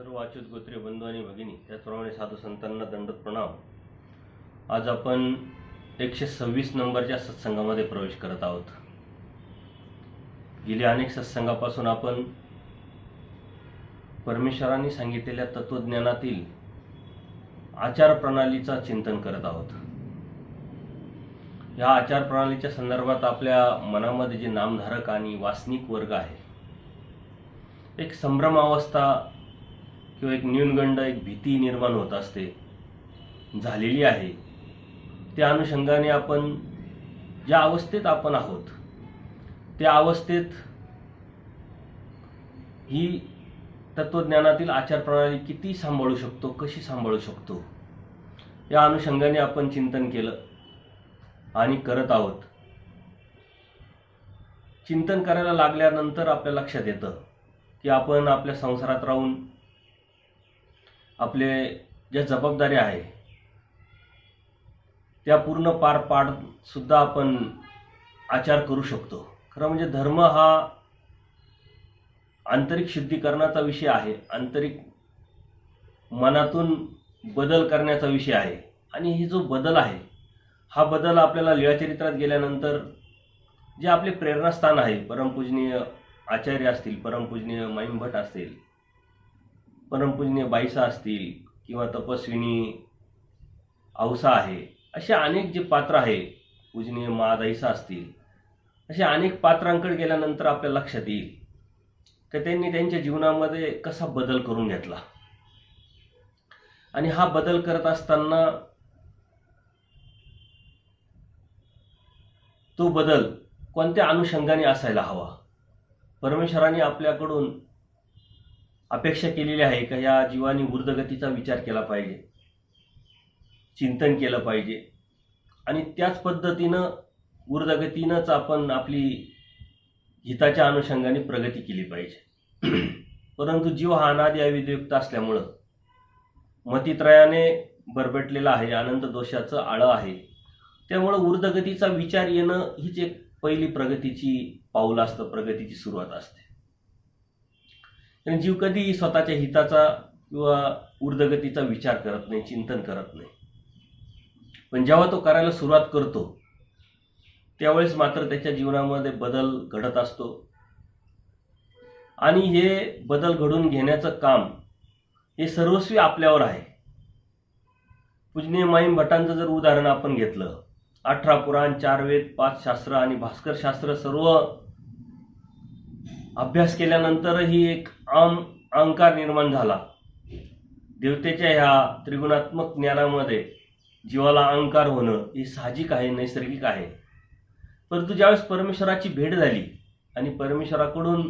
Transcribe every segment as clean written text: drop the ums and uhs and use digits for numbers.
सर्व अच्युत गोत्रे बंधू आणि भगिनी, त्याचप्रमाणे साधू संतांना दंडवत प्रणाम. आज आपण 126 नंबरच्या सत्संगामध्ये प्रवेश करत आहोत. गेल्या अनेक सत्संगापासून आपण परमेश्वरांनी सांगितलेल्या तत्वज्ञानातील आचार प्रणालीचा चिंतन करत आहोत. या आचार प्रणालीच्या संदर्भात आपल्या मनामध्ये जे नामधारक आणि वासनिक वर्ग आहे, एक संभ्रम अवस्था किंवा एक न्यूनगंड, एक भीती निर्माण होत असते, झालेली आहे. त्या अनुषंगाने आपण ज्या अवस्थेत आपण आहोत त्या अवस्थेत ही तत्वज्ञानातील आचार प्रणाली किती सांभाळू शकतो, कशी सांभाळू शकतो, या अनुषंगाने आपण चिंतन केलं आणि करत आहोत. चिंतन करायला लागल्यानंतर आपल्या लक्षात येतं की आपण आपल्या संसारात राहून आपले ज्या जबाबदाऱ्या आहे त्या पूर्ण पार पाड सुद्धा आपण आचार करू शकतो. खरं म्हणजे धर्म हा आंतरिक शुद्धीकरणाचा विषय आहे, आंतरिक मनातून बदल करण्याचा विषय आहे. आणि हे जो बदल आहे, हा बदल आपल्याला लीळाचरित्रात गेल्यानंतर जे आपले प्रेरणास्थान आहे, परमपूजनीय आचार्य असतील, परमपूजनीय माईंभट असतील, परमपूजनीय बाईसा असतील, किंवा तपस्विनी औसा आहे, असे अनेक जे पात्र आहे, पूजनीय महादाईसा असतील, असे अनेक पात्रांकडे गेल्यानंतर आपल्या लक्षात येईल की त्यांनी त्यांच्या जीवनामध्ये कसा बदल करून घेतला. आणि हा बदल करत असताना तो बदल कोणत्या अनुषंगाने असायला हवा. परमेश्वराने आपल्याकडून अपेक्षा केलेली आहे का या जीवानी ऊर्ध्वगतीचा विचार केला पाहिजे, चिंतन केलं पाहिजे, आणि त्याच पद्धतीनं ऊर्ध्वगतीनंच आपण आपली हिताच्या अनुषंगाने प्रगती केली पाहिजे. परंतु जीव हा अनादि अविद्युक्त असल्यामुळं मतित्रयाने बरबटलेला आहे, अनंत दोषाचं आळं आहे. त्यामुळं ऊर्ध्वगतीचा विचार येणं हीच एक पहिली प्रगतीची पाऊल असतं, प्रगतीची सुरुवात असते. जीव कधी स्वतःच्या हिताचा किंवा ऊर्ध्वगतीचा विचार करत नाही, चिंतन करत नाही. पण जेव्हा तो करायला सुरुवात करतो त्यावेळेस मात्र त्याच्या जीवनामध्ये बदल घडत असतो. आणि हे बदल घडून घेण्याचं काम हे सर्वस्वी आपल्यावर आहे. पूजनीय माईंभटांचं जर उदाहरण आपण घेतलं, 18 पुराण, 4 वेद, 5 शास्त्र आणि भास्कर शास्त्र सर्व अभ्यास केल्यानंतरही एक अहंकार निर्माण झाला. देवतेच्या ह्या त्रिगुणात्मक ज्ञानामध्ये जीवाला अहंकार होणं हे साहजिक आहे, नैसर्गिक आहे. परंतु ज्यावेळेस परमेश्वराची भेट झाली आणि परमेश्वराकडून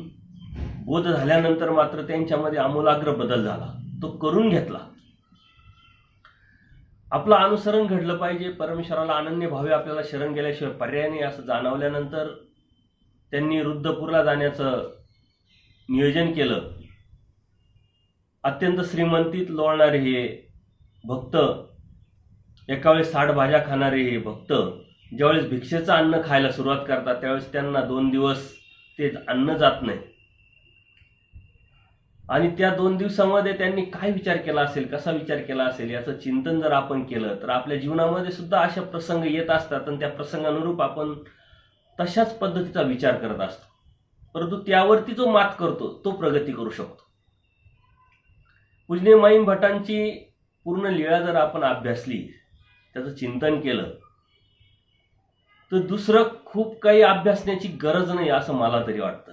बोध झाल्यानंतर मात्र त्यांच्यामध्ये आमूलाग्र बदल झाला. तो करून घेतला. आपलं अनुसरण घडलं पाहिजे, परमेश्वराला अनन्य भावे आपल्याला शरण गेल्याशिवाय पर्याय नाही असं जाणवल्यानंतर त्यांनी रुद्रपूरला जाण्याचं नियोजन केलं. अत्यंत श्रीमंतीत लोळणारे हे भक्त, एका वेळेस 60 भाज्या खाणारे हे भक्त ज्यावेळेस भिक्षेचं अन्न खायला सुरुवात करतात त्यावेळेस त्यांना 2 दिवस ते अन्न जात नाही. आणि त्या 2 दिवसामध्ये त्यांनी काय विचार केला असेल, कसा विचार केला असेल, याचं चिंतन जर आपण केलं तर आपल्या जीवनामध्ये सुद्धा अशा प्रसंग येत असतात आणि त्या प्रसंगानुरूप आपण तशाच पद्धतीचा विचार करत असतो. परंतु त्यावरती जो मात करतो तो प्रगती करू शकतो. पूजनीय माईंभटांची पूर्ण लीळा जर आपण अभ्यासली, त्याचं चिंतन केलं, तर दुसरं खूप काही अभ्यासण्याची गरज नाही असं मला तरी वाटतं.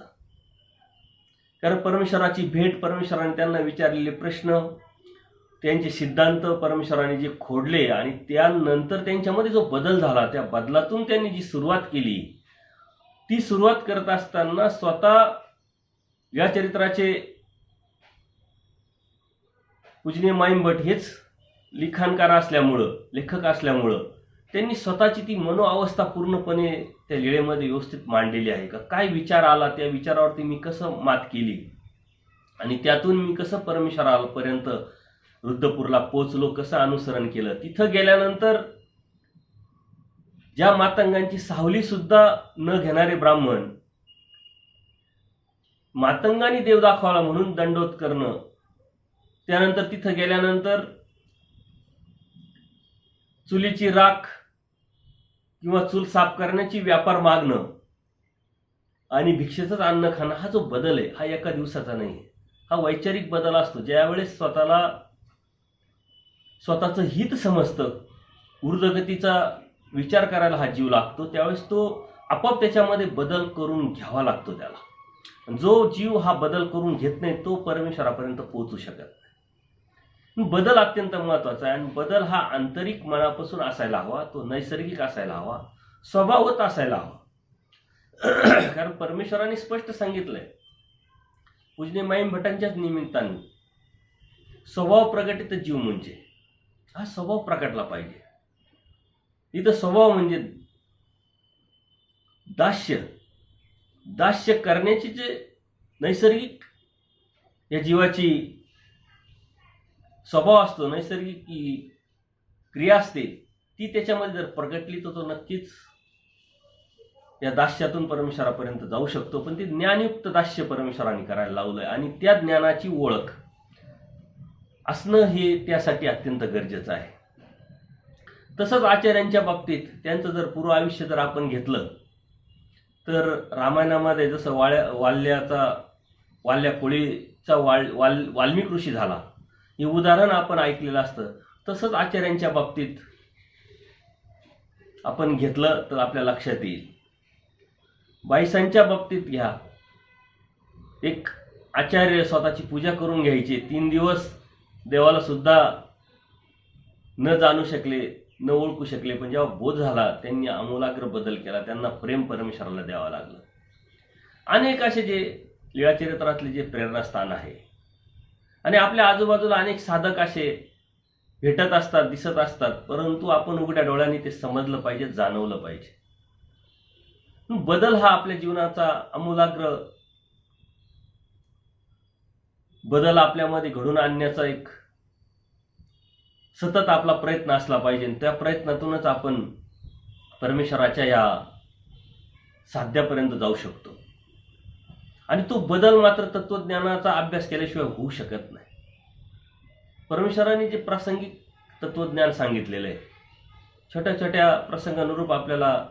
कारण परमेश्वराची भेट, परमेश्वराने त्यांना विचारलेले प्रश्न, त्यांचे सिद्धांत परमेश्वराने जे खोडले आणि त्यानंतर त्यांच्यामध्ये जो बदल झाला, त्या बदलातून त्यांनी जी सुरुवात केली, ती सुरुवात करत असताना स्वतः या चरित्राचे पूजनीय माईंभट हेच लिखाणकार असल्यामुळं, लेखक असल्यामुळं त्यांनी स्वतःची ती मनोअवस्था पूर्णपणे त्या लीळेमध्ये व्यवस्थित मांडलेली आहे. का काय विचार आला, त्या विचारावरती मी कसं मात केली आणि त्यातून मी कसं परमेश्वरापर्यंत रुद्रपूरला पोचलो, कसं अनुसरण केलं. तिथं गेल्यानंतर ज्या मातंगांची सावली सुद्धा न घेणारे ब्राह्मण मातंगाने देव दाखवाला म्हणून दंडवत करणं त्यानंतर तिथं गेल्यानंतर चुलीची राख किंवा चूल साफ करण्याची व्यापार मागणं आणि भिक्षेचंच अन्न खाणं, हा जो बदल आहे हा एका दिवसाचा नाही आहे. हा वैचारिक बदल असतो. ज्यावेळेस स्वतःचं हित समजतं, ऊर्ध्वगतीचा विचार करायला हा जीव लागतो, त्यावेळेस तो आपोआप त्याच्यामध्ये बदल करून घ्यावा लागतो त्याला. जो जीव हा बदल करून घेत नाही तो परमेश्वरापर्यंत पोहोचू शकत नाही. बदल अत्यंत महत्वाचा आहे आणि बदल हा आंतरिक मनापासून असायला हवा, तो नैसर्गिक असायला हवा, स्वभावत असायला हवा. कारण परमेश्वराने स्पष्ट सांगितलंय पूजनीय माईम भटांच्याच निमित्ताने, स्वभाव प्रकटित जीव म्हणजे हा स्वभाव प्रकटला पाहिजे. इथं स्वभाव म्हणजे दास्य करण्याची जे नैसर्गिक या जीवाची स्वभाव असतो, नैसर्गिक क्रिया असते, ती त्याच्यामध्ये जर प्रगटली तर तो नक्कीच या दास्यातून परमेश्वरापर्यंत जाऊ शकतो. पण ते ज्ञानयुक्त दास्य परमेश्वराने करायला लावलंय आणि त्या ज्ञानाची ओळख असणं हे त्यासाठी अत्यंत गरजेचं आहे. तसंच आचार्यांच्या बाबतीत त्यांचं जर पूर्व आयुष्य जर आपण घेतलं तर रामायणामध्ये जसं वाल्या कोळीचा वाल्मिक ऋषी झाला हे उदाहरण आपण ऐकलेलं असतं. तसंच आचार्यांच्या बाबतीत आपण घेतलं तर आपल्या लक्षात येईल. बाईसांच्या बाबतीत घ्या, एक आचार्य स्वतःची पूजा करून घ्यायचे, 3 दिवस देवाला सुद्धा न जाणू शकले, न ओळखू शकले, पण जेव्हा बोध झाला त्यांनी आमूलाग्र बदल केला, त्यांना प्रेम परमेश्वराला द्यावं लागलं. अनेक असे जे लीळाचरित्रातले जे प्रेरणास्थान आहे आणि आपल्या आजूबाजूला अनेक साधक असे भेटत असतात, दिसत असतात, परंतु आपण उघड्या डोळ्यांनी ते समजलं पाहिजे, जाणवलं पाहिजे. बदल हा आपल्या जीवनाचा आमूलाग्र बदल आपल्यामध्ये घडून आणण्याचा एक सतत आपला प्रयत्न असला पाहिजे. त्या प्रयत्नातूनच आपण परमेश्वराच्या या साध्यापर्यंत जाऊ शकतो. आणि तो बदल मात्र तत्वज्ञानाचा अभ्यास केल्याशिवाय होऊ शकत नाही. परमेश्वराने जे प्रासंगिक तत्वज्ञान सांगितलेलं आहे, छोट्या छोट्या प्रसंगानुरूप आपल्याला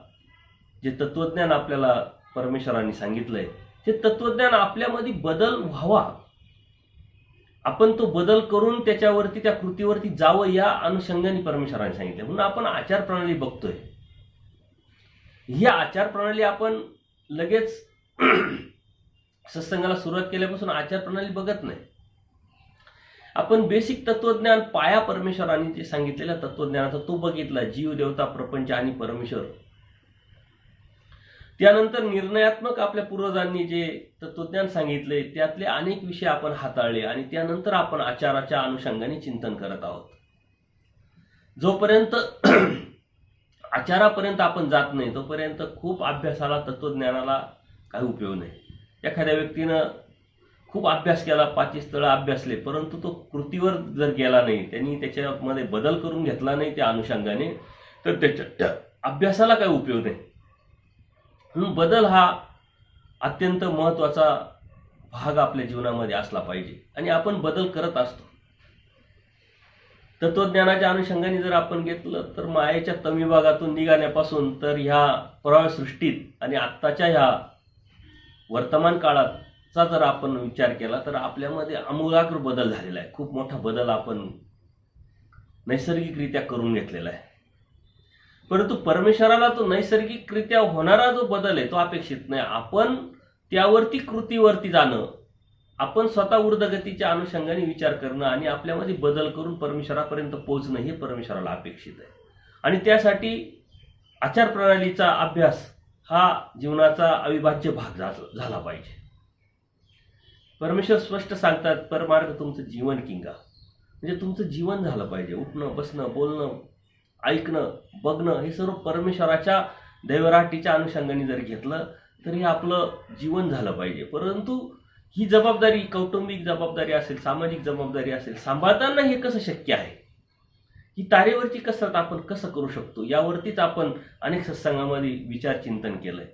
जे तत्वज्ञान आपल्याला परमेश्वराने सांगितलंय, ते तत्वज्ञान आपल्यामध्ये बदल व्हावा, आपण तो बदल करून त्याच्यावरती त्या कृतीवरती जावं, या अनुषंगाने परमेश्वराने सांगितलं. म्हणून आपण आचार प्रणाली बघतोय. ही आचार प्रणाली आपण लगेच सत्संगाला सुरुवात केल्यापासून आचार प्रणाली बघत नाही. आपण बेसिक तत्वज्ञान, पाया परमेश्वराने जे सांगितलेल्या तत्वज्ञानाचा तो बघितला, जीव, देवता, प्रपंच आणि परमेश्वर. त्यानंतर निर्णयात्मक आपल्या पूर्वजांनी जे तत्वज्ञान सांगितले त्यातले अनेक विषय आपण हाताळले आणि त्यानंतर आपण आचाराच्या अनुषंगाने चिंतन करत आहोत. जोपर्यंत आचारापर्यंत आपण जात नाही तोपर्यंत खूप अभ्यासाला, तत्वज्ञानाला काही उपयोग नाही. एखाद्या व्यक्तीनं खूप अभ्यास केला, 5 स्थळं अभ्यासले, परंतु तो कृतीवर जर गेला नाही, त्यांनी त्याच्यामध्ये बदल करून घेतला नाही त्या अनुषंगाने, तर त्याच्या अभ्यासाला काही उपयोग नाही. म्हणून बदल हा अत्यंत महत्त्वाचा भाग आपल्या जीवनामध्ये असला पाहिजे आणि आपण बदल करत असतो. तत्वज्ञानाच्या अनुषंगाने जर आपण घेतलं तर मायेच्या तमिभागातून निघाल्यापासून तर ह्या पुराव्या सृष्टीत आणि आत्ताच्या ह्या वर्तमान काळाचा जर आपण विचार केला तर आपल्यामध्ये आमूलाग्र बदल झालेला आहे. खूप मोठा बदल आपण नैसर्गिकरित्या करून घेतलेला आहे. परंतु परमेश्वराला तो नैसर्गिकरित्या होणारा जो बदल आहे तो अपेक्षित नाही. आपण त्यावरती कृतीवरती जाणं, आपण स्वतः ऊर्ध्वगतीच्या अनुषंगाने विचार करणं आणि आपल्यामध्ये बदल करून परमेश्वरापर्यंत पोहोचणं हे परमेश्वराला अपेक्षित आहे. आणि त्यासाठी आचार प्रणालीचा अभ्यास हा जीवनाचा अविभाज्य भाग झाला पाहिजे. परमेश्वर स्पष्ट सांगतात, परमार्ग तुमचं जीवन किंगा, म्हणजे तुमचं जीवन झालं पाहिजे. उठणं, बसणं, बोलणं, ऐकणं, बघणं हे सर्व परमेश्वराच्या दैवराटीच्या अनुषंगाने जर घेतलं तर हे आपलं जीवन झालं पाहिजे. परंतु ही जबाबदारी, कौटुंबिक जबाबदारी असेल, सामाजिक जबाबदारी असेल, सांभाळताना हे कसं शक्य आहे, ही तारेवरची कसरत आपण कसं करू शकतो, यावरतीच आपण अनेक सत्संगामध्ये विचार चिंतन केलंय.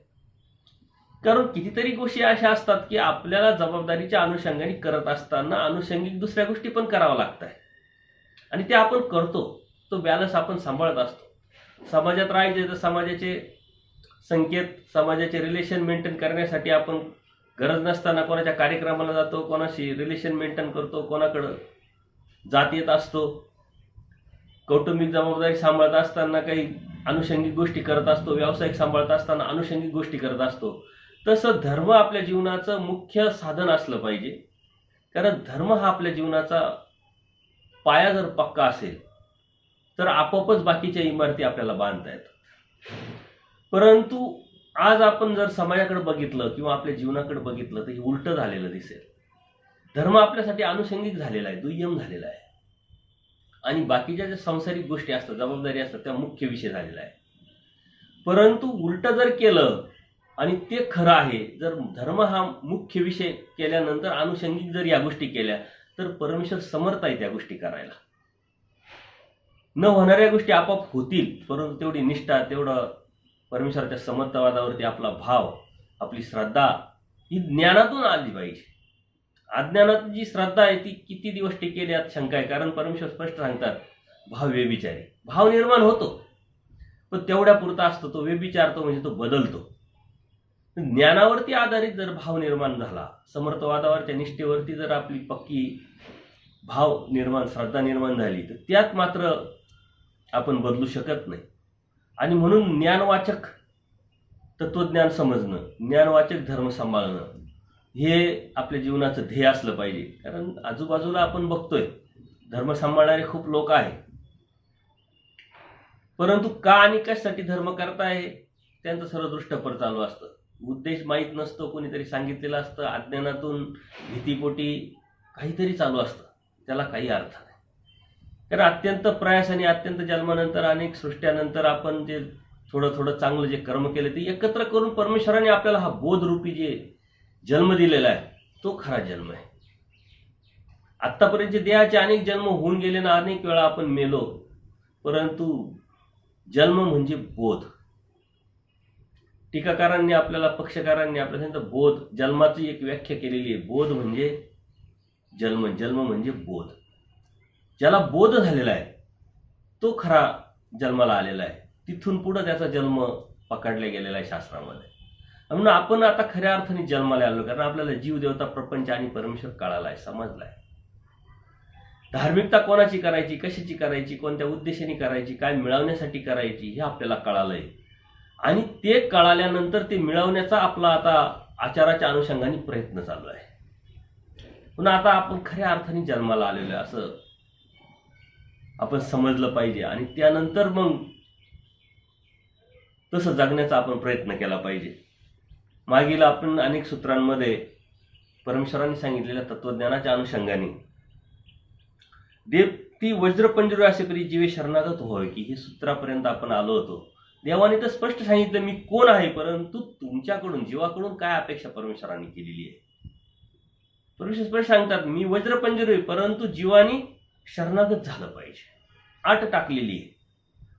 कारण कितीतरी गोष्टी अशा असतात की आपल्याला जबाबदारीच्या अनुषंगाने करत असताना अनुषंगिक दुसऱ्या गोष्टी पण कराव्या लागतात आणि ते आपण करतो. तो बॅलन्स आपण सांभाळत असतो. समाजात राहायचे तर समाजाचे संकेत, समाजाचे रिलेशन मेंटेन करण्यासाठी आपण गरज नसताना कोणाच्या कार्यक्रमाला जातो, कोणाशी रिलेशन मेंटेन करतो, कोणाकडं जात येत असतो. कौटुंबिक जबाबदारी सांभाळत असताना काही अनुषंगिक गोष्टी करत असतो. व्यावसायिक सांभाळत असताना अनुषंगिक गोष्टी करत असतो. तसं धर्म आपल्या जीवनाचं मुख्य साधन असलं पाहिजे. कारण धर्म हा आपल्या जीवनाचा पाया जर पक्का असेल तर आपोआपच बाकीच्या इमारती आपल्याला बांधता येतात. परंतु आज आपण जर समाजाकडे बघितलं किंवा आपल्या जीवनाकडे बघितलं तर हे उलटं झालेलं दिसेल. धर्म आपल्यासाठी अनुषंगिक झालेला आहे, दुय्यम झालेला आहे आणि बाकीच्या ज्या सांसारिक गोष्टी असतात, जबाबदारी असतात, त्या मुख्य विषय झालेला आहे. परंतु उलटं जर केलं आणि ते खरं आहे, जर धर्म हा मुख्य विषय केल्यानंतर अनुषंगिक जर या गोष्टी केल्या तर परमेश्वर समर्थ आहे त्या गोष्टी करायला. न होणाऱ्या गोष्टी आपोआप होतील, परंतु तेवढी निष्ठा, तेवढं परमेश्वराच्या समर्थवादावरती आपला भाव, आपली श्रद्धा ही ज्ञानातून आली पाहिजे. अज्ञानात जी श्रद्धा आहे ती किती दिवस टिकेल यात शंका आहे. कारण परमेश्वर स्पष्ट सांगतात, भाव व्यभिचारी. भाव निर्माण होतो पण तेवढ्या पुरता असतो. तो व्यभिचारतो म्हणजे तो बदलतो. ज्ञानावरती आधारित जर भाव निर्माण झाला, समर्थवादावरच्या निष्ठेवरती जर आपली पक्की भाव निर्माण, श्रद्धा निर्माण झाली तर त्यात मात्र आपण बदलू शकत नाही. आणि म्हणून ज्ञानवाचक तत्वज्ञान समजणं, ज्ञानवाचक धर्म सांभाळणं हे आपल्या जीवनाचं ध्येय असलं पाहिजे. कारण आजूबाजूला आपण बघतोय धर्म सांभाळणारे खूप लोक आहेत, परंतु का आणि कशासाठी धर्म करताय त्यांचं सर्व दृष्टपर चालू असतं. उद्देश माहीत नसतो, कोणीतरी सांगितलेलं असतं, अज्ञानातून भीतीपोटी काहीतरी चालू असतं, त्याला काही अर्थ नाही. कारण अत्यंत प्रयास आणि अत्यंत जन्मानंतर, अनेक सृष्ट्यानंतर आपण जे थोडं थोडं चांगलं जे कर्म केले ते एकत्र करून परमेश्वराने आपल्याला हा बोधरूपी जे जन्म दिलेला आहे तो खरा जन्म आहे. आत्तापर्यंत देहाचे अनेक जन्म होऊन गेले ना, अनेक वेळा आपण मेलो, परंतु जन्म म्हणजे बोध. टीकाकारांनी आपल्याला, पक्षकारांनी आपल्याला बोध, जन्माची एक व्याख्या केलेली आहे. बोध म्हणजे जन्म, जन्म म्हणजे बोध. ज्याला बोध झालेला आहे तो खरा जन्माला आलेला आहे. तिथून पुढे त्याचा जन्म पकडला गेलेला आहे शास्त्रामध्ये. म्हणून आपण आता खऱ्या अर्थाने जन्माला आलो, कारण आपल्याला जीव, देवता, प्रपंच आणि परमेश्वर कळाला आहे, समजला आहे. धार्मिकता कोणाची करायची, कशाची करायची, कोणत्या उद्देशाने करायची, काय मिळवण्यासाठी करायची हे आपल्याला कळालंय. आणि ते कळाल्यानंतर ते मिळवण्याचा आपला आता आचाराच्या अनुषंगाने प्रयत्न चालू आहे. पुन्हा आता आपण खऱ्या अर्थाने जन्माला आलेलो आहे असं आपण समजलं पाहिजे. आणि त्यानंतर मग तसं जगण्याचा आपण प्रयत्न केला पाहिजे. मागील आपण अनेक सूत्रांमध्ये परमेश्वरांनी सांगितलेल्या तत्वज्ञानाच्या अनुषंगाने देव ती वज्रपंजरू असे करी जीवे शरणागत होय की हे सूत्रापर्यंत आपण आलो होतो. देवाने तर स्पष्ट सांगितलं मी कोण आहे, परंतु तुमच्याकडून, जीवाकडून काय अपेक्षा परमेश्वरांनी केलेली आहे. परमेश्वर स्पष्ट सांगतात मी वज्रपंजरू आहे, परंतु जीवानी शरणागत झालं पाहिजे, आट टाकलेली आहे.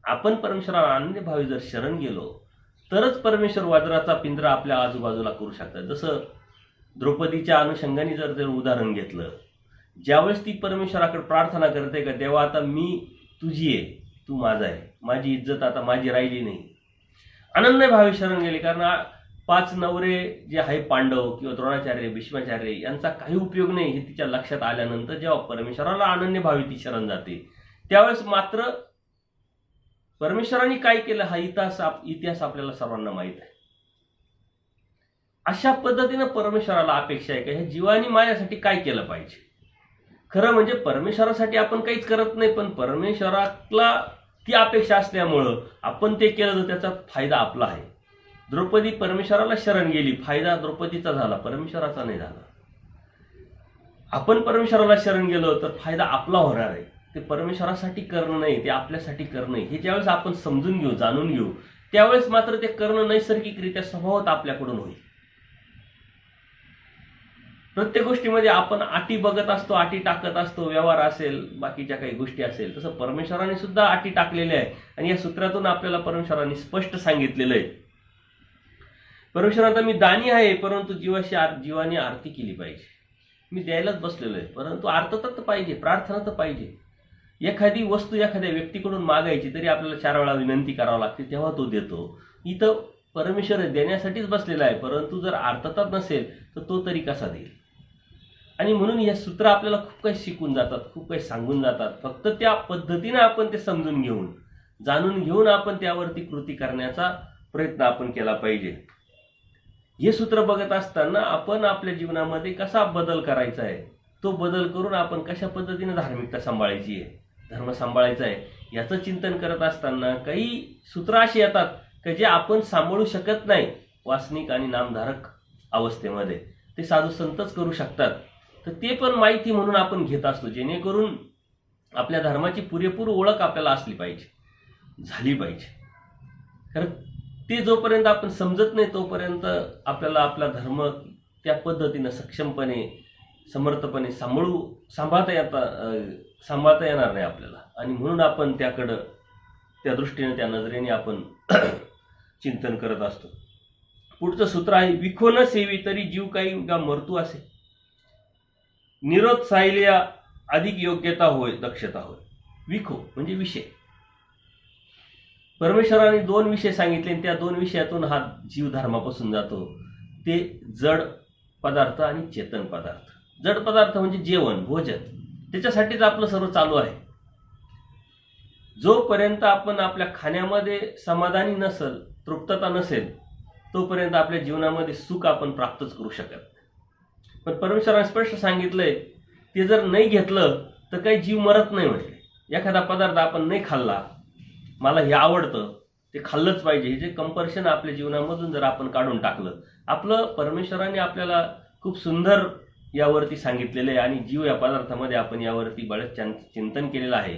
आपण परमेश्वराला आनंदी भावी जर शरण गेलो तरच परमेश्वर वज्राचा पिंजरा आपल्या आजूबाजूला करू शकतात. जसं द्रौपदीच्या अनुषंगाने जर उदाहरण घेतलं, ज्यावेळेस ती परमेश्वराकडे प्रार्थना करते का देवा आता मी तुझी आहे, तू माझा आहे, माझी इज्जत आता माझी राहिली नाही, अनन्य भावी शरण गेले. कारण 5 नवरे जे आहे पांडव किंवा द्रोणाचार्य, भीष्माचार्य यांचा काही उपयोग नाही हे तिच्या लक्षात आल्यानंतर जेव्हा परमेश्वराला अनन्य भावी ती शरण जाते त्यावेळेस मात्र परमेश्वरांनी काय केलं हा इतिहास आपल्याला सर्वांना माहित आहे. अशा पद्धतीनं परमेश्वराला अपेक्षा आहे का ह्या जीवानी माझ्यासाठी काय केलं पाहिजे. खरं म्हणजे परमेश्वरासाठी आपण काहीच करत नाही, पण परमेश्वराला ती अपेक्षा असल्यामुळं आपण ते केलं तर त्याचा फायदा आपला आहे. द्रौपदी परमेश्वराला शरण गेली, फायदा द्रौपदीचा झाला, परमेश्वराचा नाही झाला. आपण परमेश्वराला शरण गेलो तर फायदा आपला होणार आहे. ते परमेश्वरासाठी करणं नाही, ते आपल्यासाठी करणं नाही हे ज्यावेळेस आपण समजून घेऊ, जाणून घेऊ, त्यावेळेस मात्र ते करणं नैसर्गिकरित्या स्वभावात आपल्याकडून होईल. प्रत्येक गोष्टीमध्ये आपण अटी बघत असतो, अटी टाकत असतो, व्यवहार असेल, बाकीच्या काही गोष्टी असेल, तसं परमेश्वराने सुद्धा अटी टाकलेल्या आहे. आणि या सूत्रातून आपल्याला परमेश्वराने स्पष्ट सांगितलेलं आहे परमेश्वरांना मी दानी आहे, परंतु जीवाने आरती केली पाहिजे. मी द्यायलाच बसलेलो आहे, परंतु आर्तता तर पाहिजे, प्रार्थना तर पाहिजे. एखादी वस्तू एखाद्या व्यक्तीकडून मागायची तरी आपल्याला 4 वेळा विनंती करावी लागते, तेव्हा तो देतो. इथं परमेश्वर देण्यासाठीच बसलेला आहे, परंतु जर आर्तता नसेल तर तो तरी कसा देईल. आणि म्हणून हे सूत्र आपल्याला खूप काही शिकून जातात, खूप काही सांगून जातात. फक्त त्या पद्धतीने आपण ते समजून घेऊन, जाणून घेऊन आपण त्यावरती कृती करण्याचा प्रयत्न आपण केला पाहिजे. हे सूत्र बघत असताना आपण आपल्या जीवनामध्ये कसा बदल करायचा आहे, तो बदल करून आपण कशा पद्धतीने धार्मिकता सांभाळायची आहे, धर्म सांभाळायचा आहे, याचं चिंतन करत असताना काही सूत्र अशी येतात की जे आपण सांभाळू शकत नाही वासनिक आणि नामधारक अवस्थेमध्ये. ते साधू संतच करू शकतात. तर ते पण माहिती म्हणून आपण घेत असतो, जेणेकरून आपल्या धर्माची पुरेपूर ओळख आपल्याला असली पाहिजे, झाली पाहिजे. कारण ते जोपर्यंत आपण समजत नाही तोपर्यंत आपल्याला आपला धर्म त्या पद्धतीनं सक्षमपणे समर्थपणे सांभाळता येणार नाही आपल्याला. आणि म्हणून आपण त्याकडं त्या दृष्टीने त्या नजरेने आपण चिंतन करत असतो. पुढचं सूत्र आहे, विखो न सेवी तरी जीव काही का मरतू असे. निरोध साहिल्या अधिक योग्यता होय, दक्षता होय. विखो म्हणजे विषय. परमेश्वराने 2 विषय सांगितले आणि त्या 2 विषयातून हा जीव धर्मापासून जातो. ते जड पदार्थ आणि चेतन पदार्थ. जड पदार्थ म्हणजे जेवण, भोजन, त्याच्यासाठीच आपलं सर्व चालू आहे. जोपर्यंत आपण आपल्या खाण्यामध्ये समाधानी नसेल, तृप्तता नसेल, तोपर्यंत आपल्या जीवनामध्ये सुख आपण प्राप्तच करू शकत नाही. पण परमेश्वराने स्पष्ट सांगितलंय, ते जर नाही घेतलं तर काही जीव मरत नाही म्हटले. एखादा पदार्थ आपण नाही खाल्ला, मला हे आवडतं, ते खाल्लंच पाहिजे, हे जे कंपल्शन आपल्या जीवनामधून जर आपण काढून टाकलं, आपलं परमेश्वराने आपल्याला खूप सुंदर यावरती सांगितलेलं आहे. आणि जीव या पदार्थामध्ये आपण यावरती बरेच चिंतन केलेलं आहे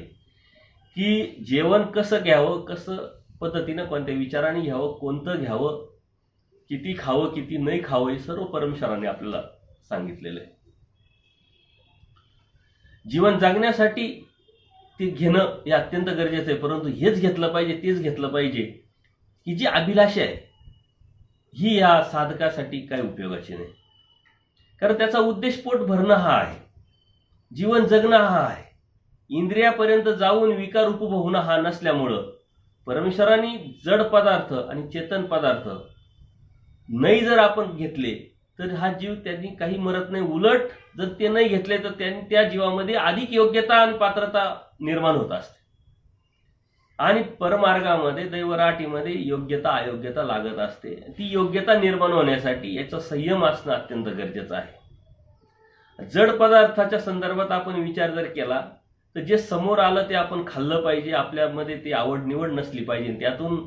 की जेवण कसं घ्यावं, कसं पद्धतीनं कोणत्या विचाराने घ्यावं, कोणतं घ्यावं, किती खावं, किती नाही खावं, हे सर्व परमेश्वराने आपल्याला सांगितलेलं आहे. जीवन जगण्यासाठी ते घेणं हे अत्यंत गरजेचं आहे, परंतु हेच घेतलं पाहिजे, तेच घेतलं पाहिजे, ही जी अभिलाषा आहे ही या साधकासाठी काही उपयोगाची नाही. कारण त्याचा उद्देश पोट भरणं हा आहे, जीवन जगणं हा आहे. इंद्रियापर्यंत जाऊन विकार उपभोगणं हा नसल्यामुळं परमेश्वराने जड पदार्थ आणि चेतन पदार्थ नाही जर आपण घेतले तर हा जीव त्यांनी काही मरत नाही. उलट जर ते नाही घेतले तर त्यांनी त्या जीवामध्ये अधिक योग्यता आणि पात्रता निर्माण होत असते. आणि परमार्गामध्ये दैवराटीमध्ये योग्यता अयोग्यता लागत असते. ती योग्यता निर्माण होण्यासाठी याचा संयम असणं अत्यंत गरजेचं आहे. जड पदार्थाच्या संदर्भात आपण विचार जर केला तर जे समोर आलं ते आपण खाल्लं पाहिजे. आपल्यामध्ये ती आवड निवड नसली पाहिजे. त्यातून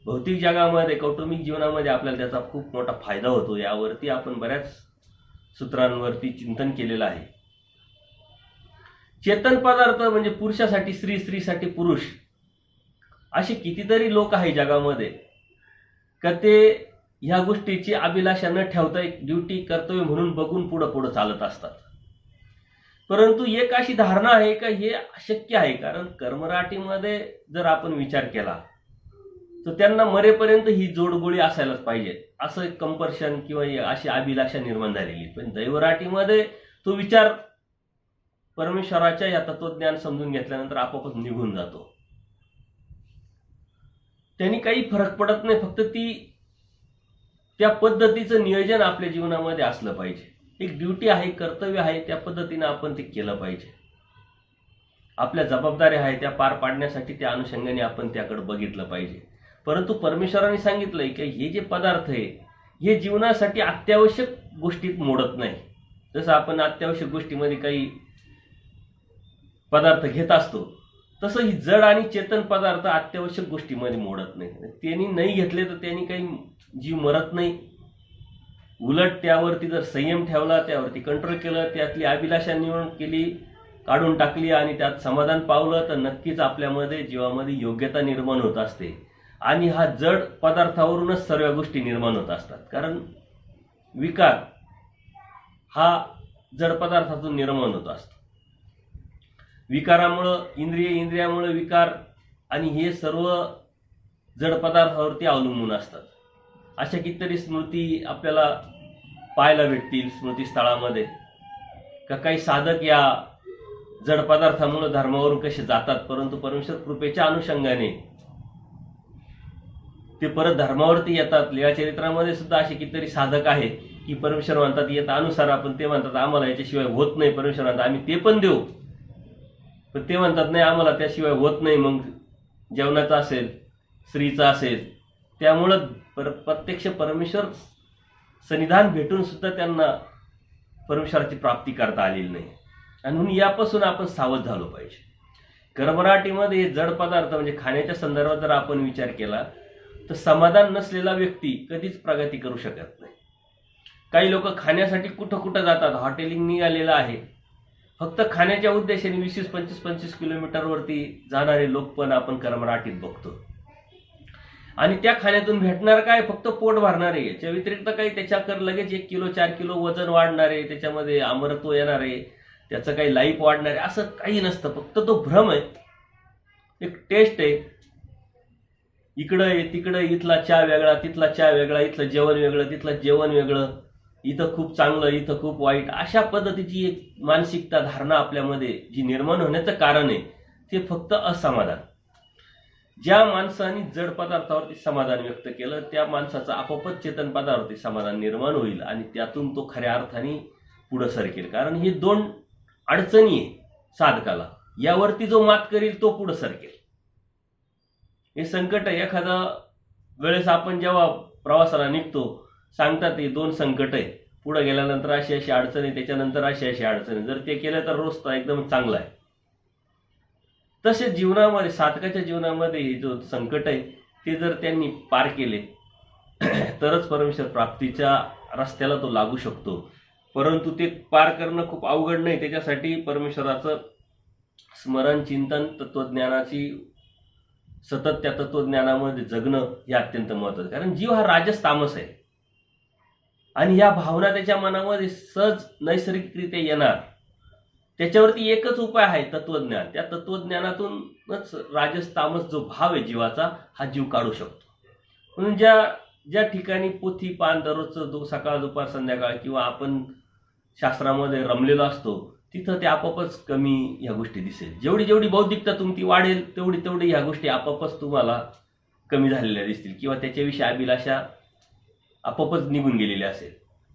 भौतिक जगामध्ये, कौटुंबिक जीवनामध्ये आपल्याला त्याचा खूप मोठा फायदा होतो. यावरती आपण बऱ्याच सूत्रांवरती चिंतन केलेलं आहे. चेतन पदार्थ म्हणजे पुरुषासाठी स्त्री, स्त्रीसाठी पुरुष, असे कितीतरी लोक आहे जगामध्ये का ते ह्या गोष्टीची अभिलाषा न ठेवता एक ड्युटी, कर्तव्य म्हणून बघून पुढं पुढं चालत असतात. परंतु एक अशी धारणा आहे का हे अशक्य आहे. कारण कर्मराटीमध्ये जर आपण विचार केला तर त्यांना मरेपर्यंत ही जोडगोळी असायलाच पाहिजे, असं एक कंपल्शन किंवा अशी अभिलाषा निर्माण झालेली. पण दैवराटीमध्ये तो विचार परमेश्वराच्या या तत्वज्ञान समजून घेतल्यानंतर आपोआपच निघून जातो. त्यांनी काही फरक पडत नाही. फक्त त्या पद्धतीचं नियोजन आपल्या जीवनामध्ये असलं पाहिजे. एक ड्युटी आहे, कर्तव्य आहे, त्या पद्धतीनं आपण ते केलं पाहिजे. आपल्या जबाबदाऱ्या आहेत त्या पार पाडण्यासाठी त्या अनुषंगाने आपण त्याकडे बघितलं पाहिजे. परंतु परमेश्वराने सांगितलंय की हे जे पदार्थ आहे हे जीवनासाठी अत्यावश्यक गोष्टीत मोडत नाही. जसं आपण अत्यावश्यक गोष्टीमध्ये काही पदार्थ घेत असतो तसं ही जड आणि चेतन पदार्थ अत्यावश्यक गोष्टीमध्ये मोडत नाही. त्यांनी नाही घेतले तर त्यांनी काही जीव मरत नाही. उलट त्यावरती जर संयम ठेवला, त्यावरती कंट्रोल केलं, त्यातली अभिलाषा निवड केली, काढून टाकली आणि त्यात समाधान पावलं तर नक्कीच आपल्यामध्ये जीवामध्ये योग्यता निर्माण होत असते. आणि हा जड पदार्थावरूनच सर्व गोष्टी निर्माण होत असतात. कारण विकार हा जड पदार्थातून निर्माण होत असतो. विकारामुळं इंद्रियामुळे विकार आणि हे सर्व जड पदार्थावरती अवलंबून असतात. अशा कितीतरी स्मृती आपल्याला पाहायला भेटतील स्मृतीस्थळामध्ये, का काही साधक या जड पदार्थामुळे धर्मावरून कसे जातात, परंतु परमेश्वर कृपेच्या अनुषंगाने ते परत धर्मावरती येतात. लीळाचरित्रामध्ये सुद्धा असे कितीतरी साधक आहे की परमेश्वर म्हणतात येत अनुसार, आपण ते म्हणतात आम्हाला याच्याशिवाय होत नाही. परमेश्वर म्हणतात आम्ही ते पण देऊ, पण ते म्हणतात नाही आम्हाला त्याशिवाय होत नाही. मग जेवणाचा असेल, स्त्रीचा असेल, त्यामुळं प्रत्यक्ष परमेश्वर सन्निधान भेटून सुद्धा त्यांना परमेश्वराची प्राप्ती करता आलेली नाही. आणि म्हणून यापासून आपण सावध झालो पाहिजे. कर्मराटीमध्ये जड पदार्थ म्हणजे खाण्याच्या संदर्भात जर आपण विचार केला तर समाधान नसलेला व्यक्ती कधीच प्रगती करू शकत नाही. काही लोक खाण्यासाठी कुठं कुठं जातात, हॉटेलिंग निघालेलं आहे, फक्त खाण्याच्या उद्देशाने 20-25 किलोमीटरवरती जाणारे लोक पण आपण कर्मराटीत बघतो. आणि त्या खाण्यातून भेटणार काय, फक्त पोट भरणारे, याच्या व्यतिरिक्त काही त्याच्याकडे लगेच 1 किलो 4 किलो वजन वाढणारे, त्याच्यामध्ये अमरत्व येणारे, त्याचं काही लाईफ वाढणारे, असं काही नसतं. फक्त तो भ्रम आहे, एक टेस्ट आहे. इकडं आहे तिकडं, इथला चहा वेगळा तिथला चहा वेगळा, इथलं जेवण वेगळं तिथलं जेवण वेगळं, इथं खूप चांगलं इथं खूप वाईट, अशा पद्धतीची एक मानसिकता धारणा आपल्यामध्ये जी निर्माण होण्याचं कारण आहे ते फक्त असमाधान. ज्या माणसाने जड पदार्थावरती समाधान व्यक्त केलं त्या माणसाचं आपोआपच चेतन पदार्थावरती समाधान निर्माण होईल आणि त्यातून तो खऱ्या अर्थाने पुढं सरकेल. कारण हे 2 अडचणी आहे साधकाला, यावरती जो मात करेल तो पुढं सरकेल. हे संकट आहे. एखादा वेळेस आपण जेव्हा प्रवासाला निघतो सांगतात हे 2 संकट आहे, पुढे गेल्यानंतर अशी अशी अडचण आहे, त्याच्यानंतर अशी अशी अडचण आहे, जर ते केलं तर रस्ता एकदम चांगला आहे. तसे जीवनामध्ये साधकाच्या जीवनामध्ये हे जो संकट आहे ते जर त्यांनी पार केले तरच परमेश्वर प्राप्तीच्या रस्त्याला तो लागू शकतो. परंतु ते पार करणं खूप अवघड नाही. त्याच्यासाठी परमेश्वराचं स्मरण, चिंतन, तत्वज्ञानाची सतत त्या तत्वज्ञानामध्ये जगणं हे अत्यंत महत्त्वाचं. कारण जीव हा राजस तामस आहे आणि या भावना त्याच्या मनामध्ये सहज नैसर्गिकरित्या येणार. त्याच्यावरती एकच उपाय आहे, तत्वज्ञान. त्या तत्वज्ञानातूनच राजस तामस जो भाव आहे जीवाचा हा जीव काढू शकतो. म्हणून ज्या ठिकाणी पोथी पान दररोजचं सकाळ दुपार संध्याकाळ किंवा आपण शास्त्रामध्ये रमलेलो असतो तिथं ते आपोआपच कमी ह्या गोष्टी दिसेल. जेवढी बौद्धिकता तुमची वाढेल तेवढी ह्या गोष्टी आपोआपच तुम्हाला कमी झालेल्या दिसतील किंवा त्याच्याविषयी अभिलाषा आपोआपच निघून गेलेली असेल.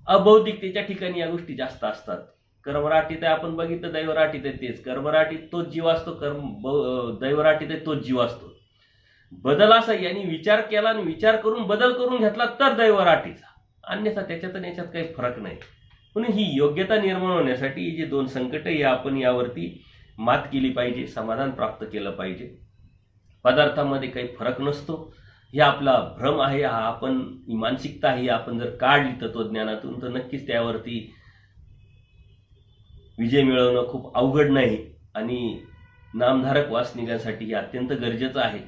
अबौद्धिकतेच्या ठिकाणी या गोष्टी जास्त असतात. कर्मराटीत आहे आपण बघितलं, दैवराटीत आहे तेच. कर्मराटीत तोच जीव असतो, दैवराटीत आहे तोच जीव असतो. बदल असा यांनी विचार केला आणि विचार करून बदल करून घेतला तर दैवराटीचा, अन्यथा त्याच्यात आणि याच्यात काही फरक नाही. म्हणून ही योग्यता निर्माण होण्यासाठी जे 2 संकट आहे आपण यावरती मात केली पाहिजे, समाधान प्राप्त केलं पाहिजे. पदार्थामध्ये काही फरक नसतो, हे आपला भ्रम आहे, हा आपण ही मानसिकता आहे आपण जर काढली तत्वज्ञानातून तर नक्कीच त्यावरती विजय मिळवणं खूप अवघड नाही आणि नामधारक वासनिकांसाठी हे अत्यंत गरजेचं आहे.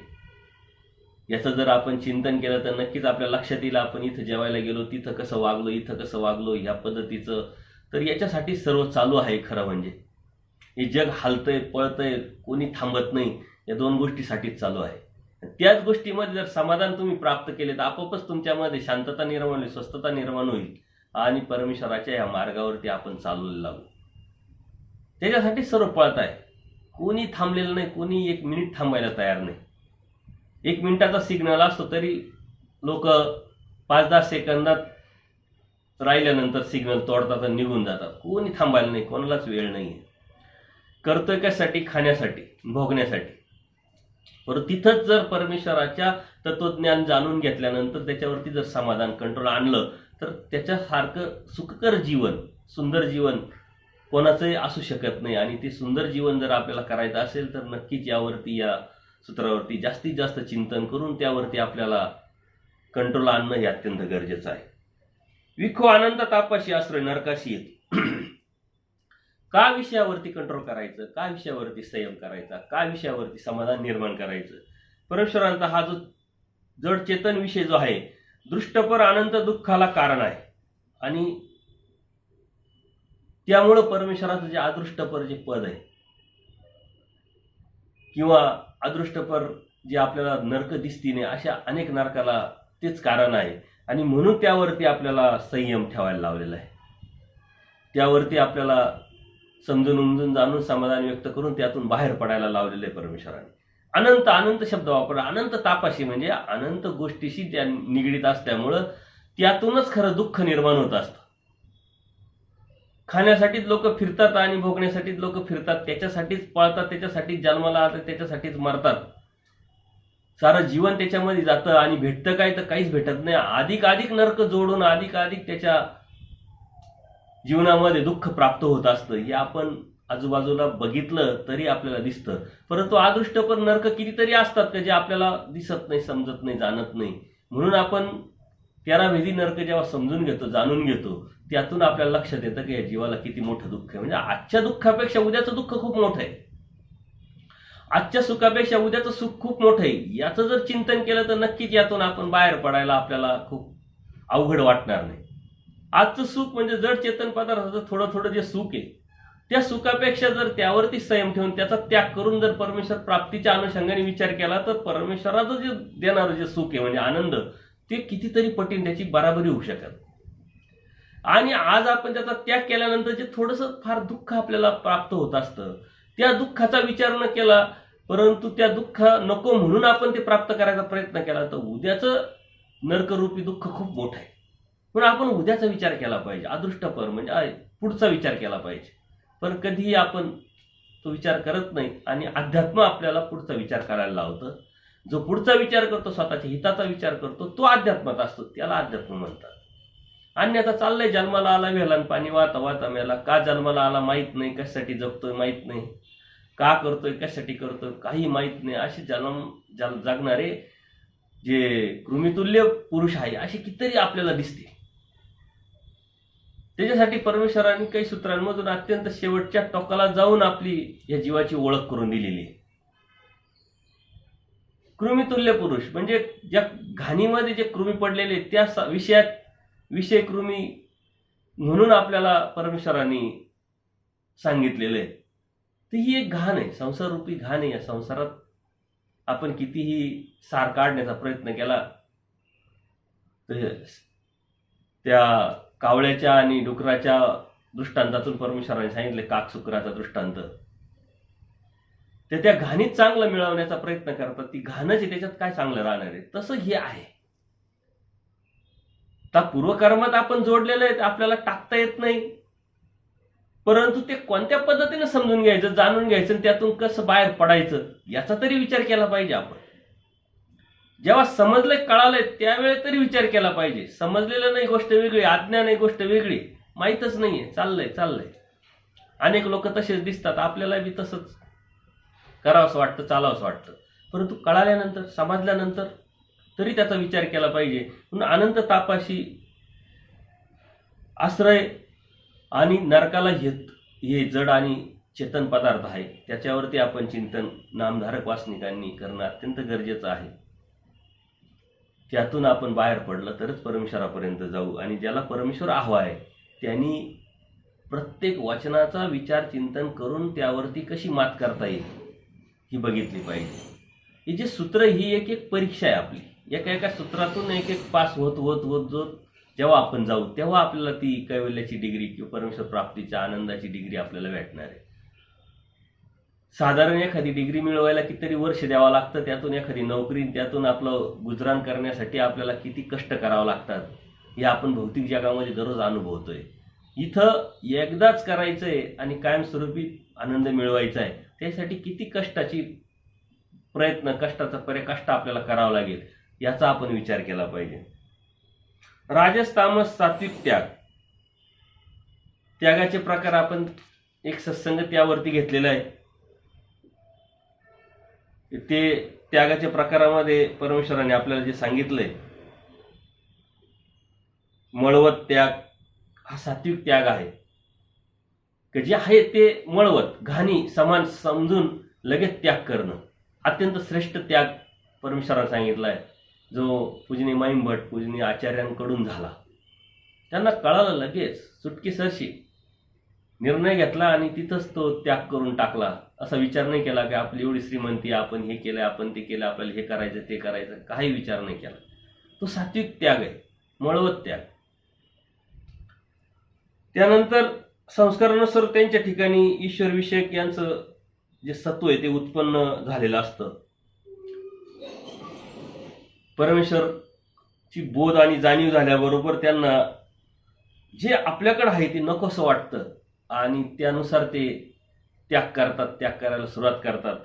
याचं जर आपण चिंतन केलं तर नक्कीच आपल्या लक्षात येईल आपण इथं जेवायला गेलो तिथं कसं वागलो, इथं कसं वागलो, ह्या पद्धतीचं. तर याच्यासाठी सर्व चालू आहे. खरं म्हणजे हे जग हालतंय पळतंय, कोणी थांबत नाही, या 2 गोष्टीसाठीच चालू आहे. त्याच गोष्टीमध्ये जर समाधान तुम्ही प्राप्त केले तर आपोआपच तुमच्यामध्ये शांतता निर्माण होईल, स्वस्थता निर्माण होईल आणि परमेश्वराच्या या मार्गावरती आपण चालू लागू. त्याच्यासाठी सर्व पळत आहे, कोणी थांबलेलं नाही, कोणी 1 मिनिट थांबायला तयार नाही. 1 मिनिटाचा सिग्नल असतो तरी लोक 5-10 सेकंदात राहिल्यानंतर सिग्नल तोडतात आणि निघून जातात. कोणी थांबायला नाही, कोणालाच वेळ नाही. करतोय कशासाठी? खाण्यासाठी, भोगण्यासाठी. परंतु तिथंच जर परमेश्वराच्या तत्वज्ञान जाणून घेतल्यानंतर त्याच्यावरती जर समाधान, कंट्रोल आणलं तर त्याच्यासारखं सुखकर जीवन, सुंदर जीवन कोणाचंही असू शकत नाही. आणि ते सुंदर जीवन जर आपल्याला करायचं असेल तर नक्कीच यावरती, या सूत्रावरती जास्तीत जास्त चिंतन करून त्यावरती आपल्याला कंट्रोल आणणं हे अत्यंत गरजेचं आहे. विखो अनंत तापाशी आश्रय नरकाशी येतो. का विषयावरती कंट्रोल करायचं, का विषयावरती संयम करायचा, का विषयावरती समाधान निर्माण करायचं? परमेश्वरांचा हा जो जड चेतन विषय जो आहे दृष्टपर अनंत दुःखाला कारण आहे. आणि त्यामुळं परमेश्वराचं जे अदृष्टपर जे पद आहे किंवा अदृष्टपर जे आपल्याला नरक दिसती नाही, अशा अनेक नरकाला तेच कारण आहे. आणि म्हणून त्यावरती आपल्याला संयम ठेवायला लावलेला आहे. त्यावरती आपल्याला समजून उमजून जाणून समाधान व्यक्त करून त्यातून बाहेर पडायला लावलेलं आहे परमेश्वराने. अनंत अनंत शब्द वापरा. अनंत तापाशी म्हणजे अनंत गोष्टीशी त्या निगडीत असल्यामुळं त्यातूनच खरं दुःख निर्माण होत असतं. खाण्यासाठीच लोक फिरतात आणि भोगण्यासाठीच लोक फिरतात, त्याच्यासाठीच पळतात, त्याच्यासाठीच जन्माला आतात, त्याच्यासाठीच मरतात. सारं जीवन त्याच्यामध्ये जातं आणि भेटतं काय तर काहीच भेटत नाही. अधिक नरक जोडून अधिक त्याच्या जीवनामध्ये दुःख प्राप्त होत असतं. हे आपण आजूबाजूला बघितलं तरी आपल्याला दिसतं. परंतु अदृष्ट पण नरक कितीतरी असतात का जे आपल्याला दिसत नाही, समजत नाही, जाणत नाही. म्हणून आपण 13 भेदी नरक जेव्हा समजून घेतो, जाणून घेतो, त्यातून आपल्याला लक्षात येतं की या जीवाला किती मोठं दुःख आहे. म्हणजे आजच्या दुःखापेक्षा उद्याचं दुःख खूप मोठं आहे. आजच्या सुखापेक्षा उद्याचं सुख खूप मोठं आहे. याचं जर चिंतन केलं तर नक्कीच यातून आपण बाहेर पडायला आपल्याला खूप अवघड वाटणार नाही. आजचं सुख म्हणजे जड चेतन पदार्थाचं थोडं जे सुख आहे, त्या सुखापेक्षा जर त्यावरती संयम ठेवून त्याचा त्याग करून जर परमेश्वर प्राप्तीच्या अनुषंगाने विचार केला तर परमेश्वराचं जे देणारं जे सुख आहे म्हणजे आनंद, ते कितीतरी पटीने त्याची बराबरी होऊ शकेल. आणि आज आपण त्याचा त्याग केल्यानंतर जे थोडंसं फार दुःख आपल्याला प्राप्त होत असतं, त्या दुःखाचा विचार न केला, परंतु त्या दुःख नको म्हणून आपण ते प्राप्त करायचा प्रयत्न केला तर उद्याचं नरकरूपी दुःख खूप मोठं आहे. पण आपण उद्याचा विचार केला पाहिजे. अदृष्टपर म्हणजे पुढचा विचार केला पाहिजे. पण कधीही आपण तो विचार करत नाही आणि अध्यात्म आपल्याला पुढचा विचार करायला लावतं. जो पुढचा विचार करतो, स्वतःच्या हिताचा विचार करतो, तो अध्यात्मात असतो. त्याला अध्यात्म म्हणतात. आणि आता चाललंय जन्माला आला वेला पाणी वाता वाता मेला. का जन्माला आला माहीत नाही, कशासाठी जगतोय माहीत नाही, का करतोय, कशासाठी करतोय काही माहीत नाही. असे जगणारे जे कृमितुल्य पुरुष आहे असे कितीतरी आपल्याला दिसते. त्याच्यासाठी परमेश्वरांनी काही सूत्रांमधून अत्यंत शेवटच्या टोकाला जाऊन आपली या जीवाची ओळख करून दिलेली आहे. कृमितुल्य पुरुष म्हणजे ज्या घाणीमध्ये जे कृमी पडलेले त्या विषय कृमी म्हणून आपल्याला परमेश्वरांनी सांगितलेलं आहे. तर ही एक घाण आहे, संसाररूपी घाण आहे. या संसारात आपण कितीही सार काढण्याचा प्रयत्न केला तर त्या कावळ्याच्या आणि डुकराच्या दृष्टांतातून परमेश्वराने सांगितले, काकसुकराचा दृष्टांत, त्या घाणीत चांगलं मिळवण्याचा प्रयत्न करतात. ती घाणच आहे, त्याच्यात काय चांगलं राहणार आहे. तसं हे आहे. त्या पूर्वकर्मात आपण जोडलेलं आहे, आपल्याला टाकता येत नाही. परंतु ते कोणत्या पद्धतीने समजून घ्यायचं, जाणून घ्यायचं, त्यातून कसं बाहेर पडायचं याचा तरी विचार केला पाहिजे. आपण जेव्हा समजलंय, कळालंय, त्यावेळेस तरी विचार केला पाहिजे. समजलेलं नाही गोष्ट वेगळी, अज्ञान आहे गोष्ट वेगळी, माहीतच नाहीये, चाललंय. अनेक लोक तसेच दिसतात. आपल्याला बी तसंच करावंसं वाटतं, चालावंसं वाटतं. परंतु कळाल्यानंतर, समजल्यानंतर तरी त्याचा विचार केला पाहिजे. म्हणून अनंत तापाशी आश्रय आणि नरकाला हे जड आणि चेतन पदार्थ आहे, त्याच्यावरती आपण चिंतन नामधारक वासनिकांनी करणं अत्यंत गरजेचं आहे. त्यातून आपण बाहेर पडलं तरच परमेश्वरापर्यंत जाऊ. आणि ज्याला परमेश्वर हवा आहे त्यांनी प्रत्येक वचनाचा विचार चिंतन करून त्यावरती कशी मात करता येईल ही बघितली पाहिजे. ही जे सूत्र ही एक परीक्षा आहे आपली. एका सूत्रातून एक पास होत जेव्हा आपण जाऊ तेव्हा आपल्याला ती कैवल्याची डिग्री किंवा परमेश्वर प्राप्तीच्या आनंदाची डिग्री आपल्याला भेटणार आहे. साधारण एखादी डिग्री मिळवायला कितीतरी वर्ष द्यावं लागतं, त्यातून एखादी नोकरी, त्यातून आपलं गुजराण करण्यासाठी आपल्याला किती कष्ट करावं लागतात हे आपण भौतिक जगामध्ये दररोज अनुभवतोय. इथं एकदाच करायचंय आणि कायमस्वरूपी आनंद मिळवायचा आहे, त्यासाठी किती कष्टाचा पराकाष्ठा आपल्याला करावा लागेल याचा आपण विचार केला पाहिजे. राजस तामस सात्विक त्यागाचे प्रकार आपण एक सत्संग त्यावरती घेतलेला आहे. ते त्यागाच्या प्रकारामध्ये परमेश्वराने आपल्याला जे सांगितलंय, मळवत त्याग हा सात्विक त्याग आहे. की जे आहे ते मळवत घाणी समान समजून लगेच त्याग करणं अत्यंत श्रेष्ठ त्याग परमेश्वराने सांगितला आहे. जो पूजनीय माईंभट पूजनीय आचार्यांकडून झाला, त्यांना कळालं, लगेच सुटकीसरशी निर्णय घेतला आणि तिथंच तो त्याग करून टाकला. असा विचार नाही केला की आपली एवढी श्रीमंती, आपण हे केलं, आपण ते केलं, आपल्याला हे करायचं ते करायचं, काही विचार नाही केला. तो सात्विक त्याग आहे. मळवत त्याग. त्यानंतर संस्कारानुसार त्यांच्या ठिकाणी ईश्वर विषयक यांचं जे सत्व आहे ते उत्पन्न झालेलं असतं. परमेश्वरची बोध आणि जाणीव झाल्याबरोबर त्यांना जे आपल्याकडे आहे ते नकोसं वाटतं आणि त्यानुसार ते त्याग करतात, त्याग करायला सुरुवात करतात.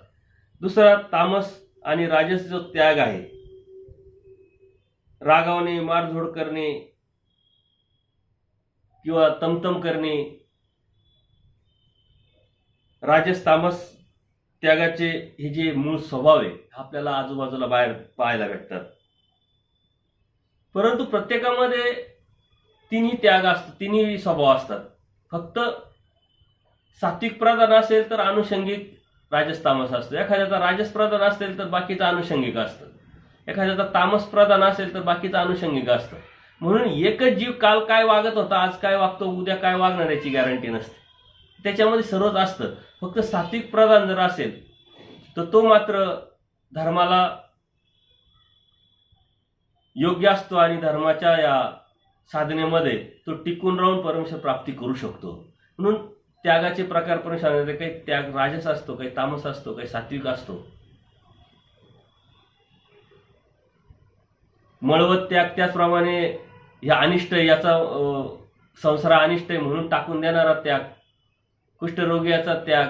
दुसरा तामस आणि राजस जो त्याग आहे, रागावणे, मारझोड करणे किंवा तमतम करणे, राजस तामस त्यागाचे हे जे मूळ स्वभाव आहे आपल्याला आजूबाजूला बाहेर पाहायला भेटतात. परंतु प्रत्येकामध्ये तिन्ही त्याग असतात, तिन्ही स्वभाव असतात. फक्त सात्विक प्रधान असेल तर अनुषंगिक राजस तामस असतो, एखाद्याचा राजस प्रधान असेल तर बाकीचं अनुषंगिक असतं, एखाद्याचा तामस प्रधान असेल तर बाकीचं अनुषंगिक असतं. म्हणून एकच जीव काल काय वागत होता, आज काय वागतो, उद्या काय वागणार याची गॅरंटी नसते. त्याच्यामध्ये सर्वच असतं. फक्त सात्विक प्रधान जर असेल तर तो मात्र धर्माला योग्य असतो आणि धर्माच्या या साधनेमध्ये तो टिकून राहून परमेश्वर प्राप्ती करू शकतो. म्हणून त्यागाचे प्रकार पण सांगितले. काही त्याग राजस असतो, काही तामस असतो, काही सात्विक असतो. मळवत त्याग त्याचप्रमाणे ह्या अनिष्ट याचा संसार अनिष्ट आहे म्हणून टाकून देणारा त्याग, कुष्ठरोगी याचा त्याग,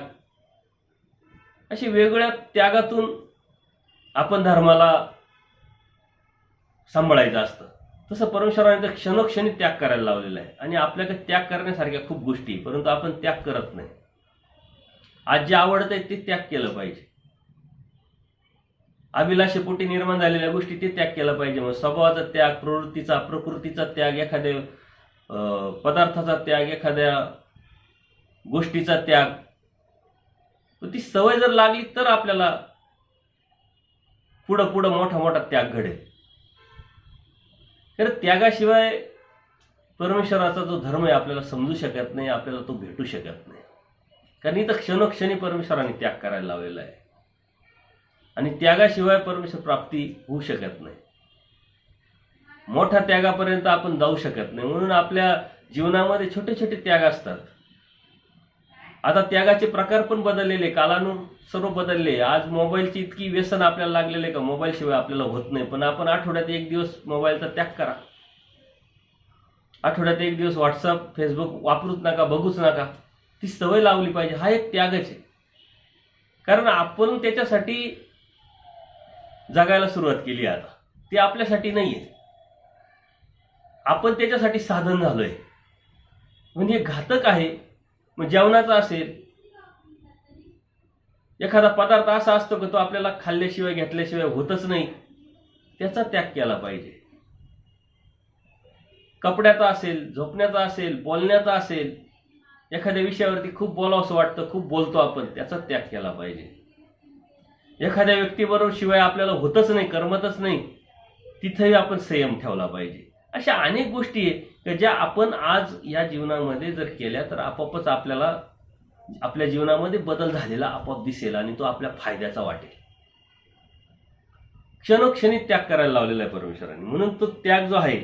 अशी वेगवेगळ्या त्यागातून आपण धर्माला सांभाळायचं असतं. तसं परमेश्वराने तर क्षणोक्षणी त्याग करायला लावलेला आहे आणि आपल्याकडे त्याग करण्यासारख्या खूप गोष्टी, परंतु आपण त्याग करत नाही. आज जे आवडत आहे ते त्याग केलं पाहिजे. अभिलाषेपोटी निर्माण झालेल्या गोष्टी ते त्याग केला पाहिजे. मग स्वभावाचा त्याग, प्रकृतीचा त्याग, एखाद्या पदार्थाचा त्याग, एखाद्या गोष्टीचा त्याग, ती सवय जर लागली तर आपल्याला पुढं पुढं मोठा मोठा त्याग घडेल. तर त्यागाशिवाय परमेश्वराचा जो धर्म आहे आपल्याला समजू शकत नाही, आपल्याला तो भेटू शकत नाही. कारण इथं क्षणोक्षणी परमेश्वराने त्याग करायला लावलेला आहे आणि त्यागाशिवाय परमेश्वर प्राप्ती होऊ शकत नाही. मोठ्या त्यागापर्यंत आपण जाऊ शकत नाही. म्हणून आपल्या जीवनामध्ये छोटे छोटे त्याग असतात. आता त्यागाचे प्रकार पण बदललेले, कालानुसार बदलले. आज मोबाईलची इतकी व्यसन आपल्याला लागलेले का मोबाईल शिवाय आपल्याला होत नाही. पण आपण आठवड्यात एक दिवस मोबाईलचा त्याग करा. आठवड्यात एक दिवस व्हॉट्सअप, फेसबुक वापरूच नका, बघूच नका. ती सवय लावली पाहिजे. हा एक त्यागच आहे. कारण आपण त्याच्यासाठी जगायला सुरुवात केली. आता ते आपल्यासाठी नाहीये, आपण त्याच्यासाठी साधन झालोय. म्हणजे घातक आहे. मग जेवणाचा असेल, एखादा पदार्थ असा असतो की तो आपल्याला खाल्ल्याशिवाय घेतल्याशिवाय होतच नाही, त्याचा त्याग केला पाहिजे. कपड्याचा असेल, झोपण्याचा असेल, बोलण्याचा असेल, एखाद्या विषयावरती खूप बोलावंसं वाटतं, खूप बोलतो आपण, त्याचा त्याग केला पाहिजे. एखाद्या व्यक्तीबरोबर शिवाय आपल्याला होतच नाही, करमतच नाही, तिथेही आपण संयम ठेवला पाहिजे. अशा अनेक गोष्टी आहेत की ज्या आपण आज या जीवनामध्ये जर केल्या तर आपोआपच आपल्याला आपल्या जीवनामध्ये बदल झालेला आपोआप दिसेल आणि तो आपल्या फायद्याचा वाटेल. क्षणोक्षणी त्याग करायला लावलेला आहे परमेश्वराने. म्हणून तो त्याग जो आहे,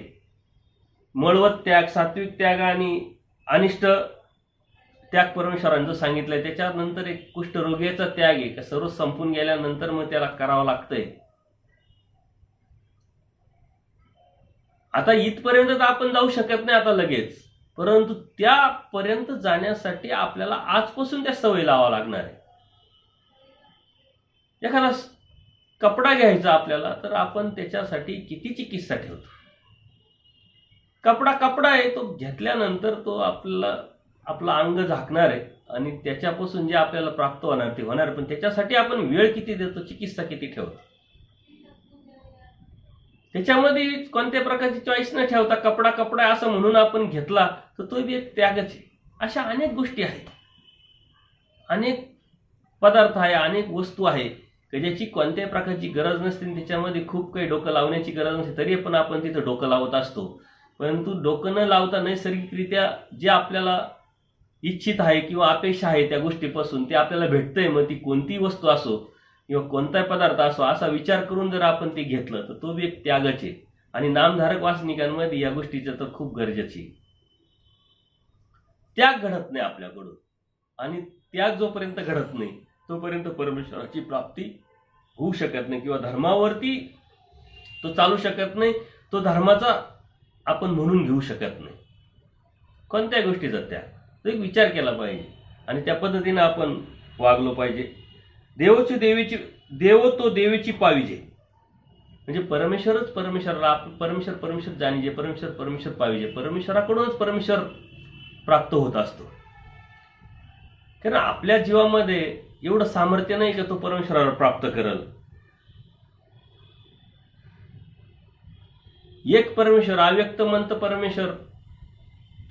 मळवत त्याग, सात्विक त्याग आणि अनिष्ट त्याग परमेश्वराने जो सांगितलंय, त्याच्यानंतर एक कुष्ठरोगीचा त्याग आहे. सर्व संपून गेल्यानंतर मग त्याला करावं लागतंय. आता इथपर्यंत तर आपण जाऊ शकत नाही आता लगेच, परंतु त्यापर्यंत जाण्यासाठी आपल्याला आजपासून त्या सवय लावावं लागणार आहे. एखादा कपडा घ्यायचा आपल्याला तर आपण त्याच्यासाठी किती चिकित्सा ठेवतो. कपडा आहे, तो घेतल्यानंतर तो आपलं अंग झाकणार आहे आणि त्याच्यापासून जे आपल्याला प्राप्त होणार ते होणार. पण त्याच्यासाठी आपण वेळ किती देतो, चिकित्सा किती ठेवतो. त्याच्यामध्ये कोणत्या प्रकारची चॉईस न ठेवता कपडा असं म्हणून आपण घेतला तर तो बी एक त्यागच आहे. अशा अनेक गोष्टी आहेत, अनेक पदार्थ आहे, अनेक वस्तू आहे की ज्याची कोणत्याही प्रकारची गरज नसते. त्याच्यामध्ये खूप काही डोकं लावण्याची गरज नसते, तरी पण आपण तिथं डोकं लावत असतो. परंतु डोकं न लावता नैसर्गिकरित्या जे आपल्याला इच्छित आहे किंवा अपेक्षा आहे त्या गोष्टीपासून ते आपल्याला भेटतंय. मग ती कोणती वस्तू असो किंवा कोणताही पदार्थ असो, असा विचार करून जर आपण ते घेतलं तर तो बी एक त्यागच आहे. आणि नामधारक वासनिकांमध्ये या गोष्टीचं तर खूप गरजेची. त्याग घडत नाही आपल्याकडून, आणि त्याग जोपर्यंत घडत नाही तोपर्यंत परमेश्वराची प्राप्ती होऊ शकत नाही, किंवा धर्मावरती तो चालू शकत नाही, तो धर्माचा आपण म्हणून घेऊ शकत नाही. कोणत्याही गोष्टीचा त्याग, तो एक विचार केला पाहिजे आणि त्या पद्धतीने आपण वागलो पाहिजे. देव तो देवीची पाविजे, म्हणजे परमेश्वरच परमेश्वराला, परमेश्वर जाणीजे, परमेश्वर पाविजे. परमेश्वराकडूनच परमेश्वर प्राप्त होत असतो. कारण आपल्या जीवामध्ये एवढं सामर्थ्य नाही की तो परमेश्वराला प्राप्त करेल. एक परमेश्वर, अव्यक्तमंत परमेश्वर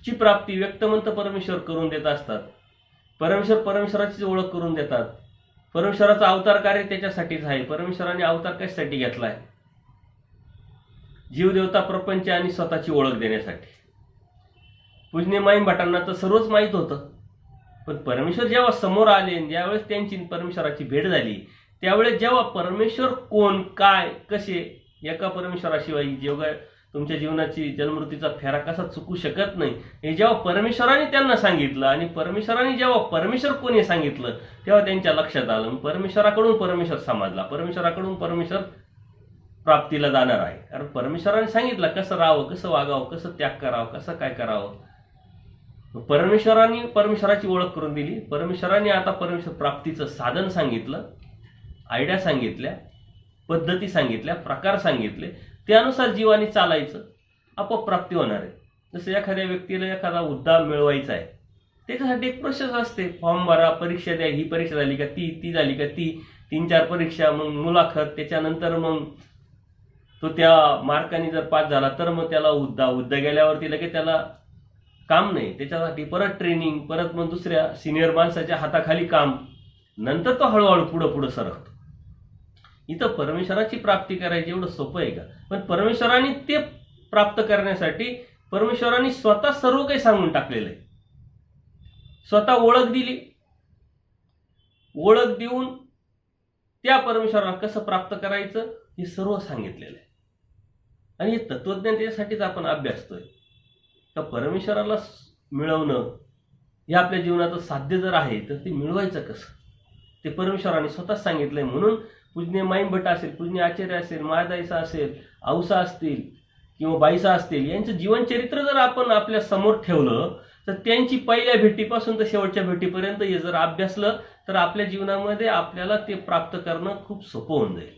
ची प्राप्ती व्यक्तमंत परमेश्वर करून देत असतात. परमेश्वराची ओळख करून देतात. परमेश्वराचा अवतार कार्य त्याच्यासाठीच आहे. परमेश्वराने अवतार कशासाठी घेतलाय? जीवदेवता, प्रपंच आणि स्वतःची ओळख देण्यासाठी. पूजनीय माईम भटांना तर सर्वच माहीत होतं, पण परमेश्वर जेव्हा समोर आले, ज्यावेळेस त्यांची परमेश्वराची भेट झाली, त्यावेळेस जेव्हा परमेश्वर कोण, काय, कसे, एका परमेश्वराशिवाय जेव्हा तुमच्या जीवनाची जन्ममृत्यूचा फेरा कसा चुकू शकत नाही, हे जेव्हा परमेश्वराने त्यांना सांगितलं आणि परमेश्वराने जेव्हा परमेश्वर कोणी सांगितलं, तेव्हा त्यांच्या लक्षात आलं परमेश्वराकडून परमेश्वर समजला, परमेश्वराकडून परमेश्वर प्राप्तीला जाणार आहे. कारण परमेश्वराने सांगितलं कसं राहावं, कसं वागावं, कसं त्याग करावं, कसं काय करावं. परमेश्वराने परमेश्वराची ओळख करून दिली. परमेश्वराने आता परमेश्वर प्राप्तीचं साधन सांगितलं, आयडिया सांगितल्या, पद्धती सांगितल्या, प्रकार सांगितले. त्यानुसार जीवाने चालायचं, आपोआप प्राप्ती होणार आहे. जसं एखाद्या व्यक्तीला एखादा हुद्दा मिळवायचा आहे, त्याच्यासाठी एक प्रोसेस असते. फॉर्म भरा, परीक्षा द्या, ही परीक्षा झाली का ती झाली का ती, 3-4 परीक्षा, मग मुलाखत, त्याच्यानंतर मग तो त्या मार्काने जर पास झाला तर मग त्याला हुद्दा गेल्यावरती लगेच त्याला काम नाही, त्याच्यासाठी परत ट्रेनिंग, परत मग दुसऱ्या सिनियर माणसाच्या हाताखाली काम, नंतर तो हळूहळू पुढं सरकतो. इथं परमेश्वराची प्राप्ती करायची एवढं सोपं आहे का? पण परमेश्वराने ते प्राप्त करण्यासाठी परमेश्वराने स्वतः सर्व काही सांगून टाकलेलं आहे. स्वतः ओळख दिली, ओळख देऊन त्या परमेश्वराला कसं प्राप्त करायचं हे सर्व सांगितलेलं आहे. आणि हे तत्वज्ञान त्याच्यासाठीच आपण अभ्यासतोय. तर परमेश्वराला मिळवणं हे आपल्या जीवनाचं साध्य जर आहे तर ते मिळवायचं कसं, ते परमेश्वराने स्वतःच सांगितलंय. म्हणून पूजनीय माईम भट असेल, पूजनीय आचार्य असेल, माळदाईसा असेल, औसा असतील किंवा बाईसा असतील, यांचं जीवनचरित्र जर आपण आपल्या समोर ठेवलं तर त्यांची पहिल्या भेटीपासून तर शेवटच्या भेटीपर्यंत हे जर अभ्यासलं तर आपल्या जीवनामध्ये आपल्याला ते प्राप्त करणं खूप सोपं होऊन जाईल.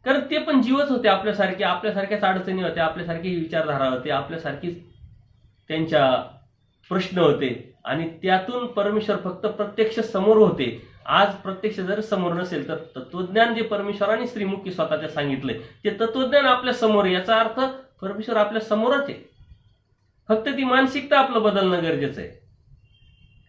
कारण ते पण जीवच होते आपल्यासारख्याच अडचणी होत्या, आपल्यासारखी विचारधारा होती, आपल्यासारखीच त्यांच्या प्रश्न होते, आणि त्यातून परमेश्वर फक्त प्रत्यक्ष समोर होते. आज प्रत्यक्ष जर समोर नसेल तर तत्वज्ञान जे परमेश्वराने श्रीमुखी स्वतःच्या सांगितलंय ते तत्वज्ञान आपल्या समोर, याचा अर्थ परमेश्वर आपल्या समोरच आहे. फक्त ती मानसिकता आपलं बदलणं गरजेचं आहे.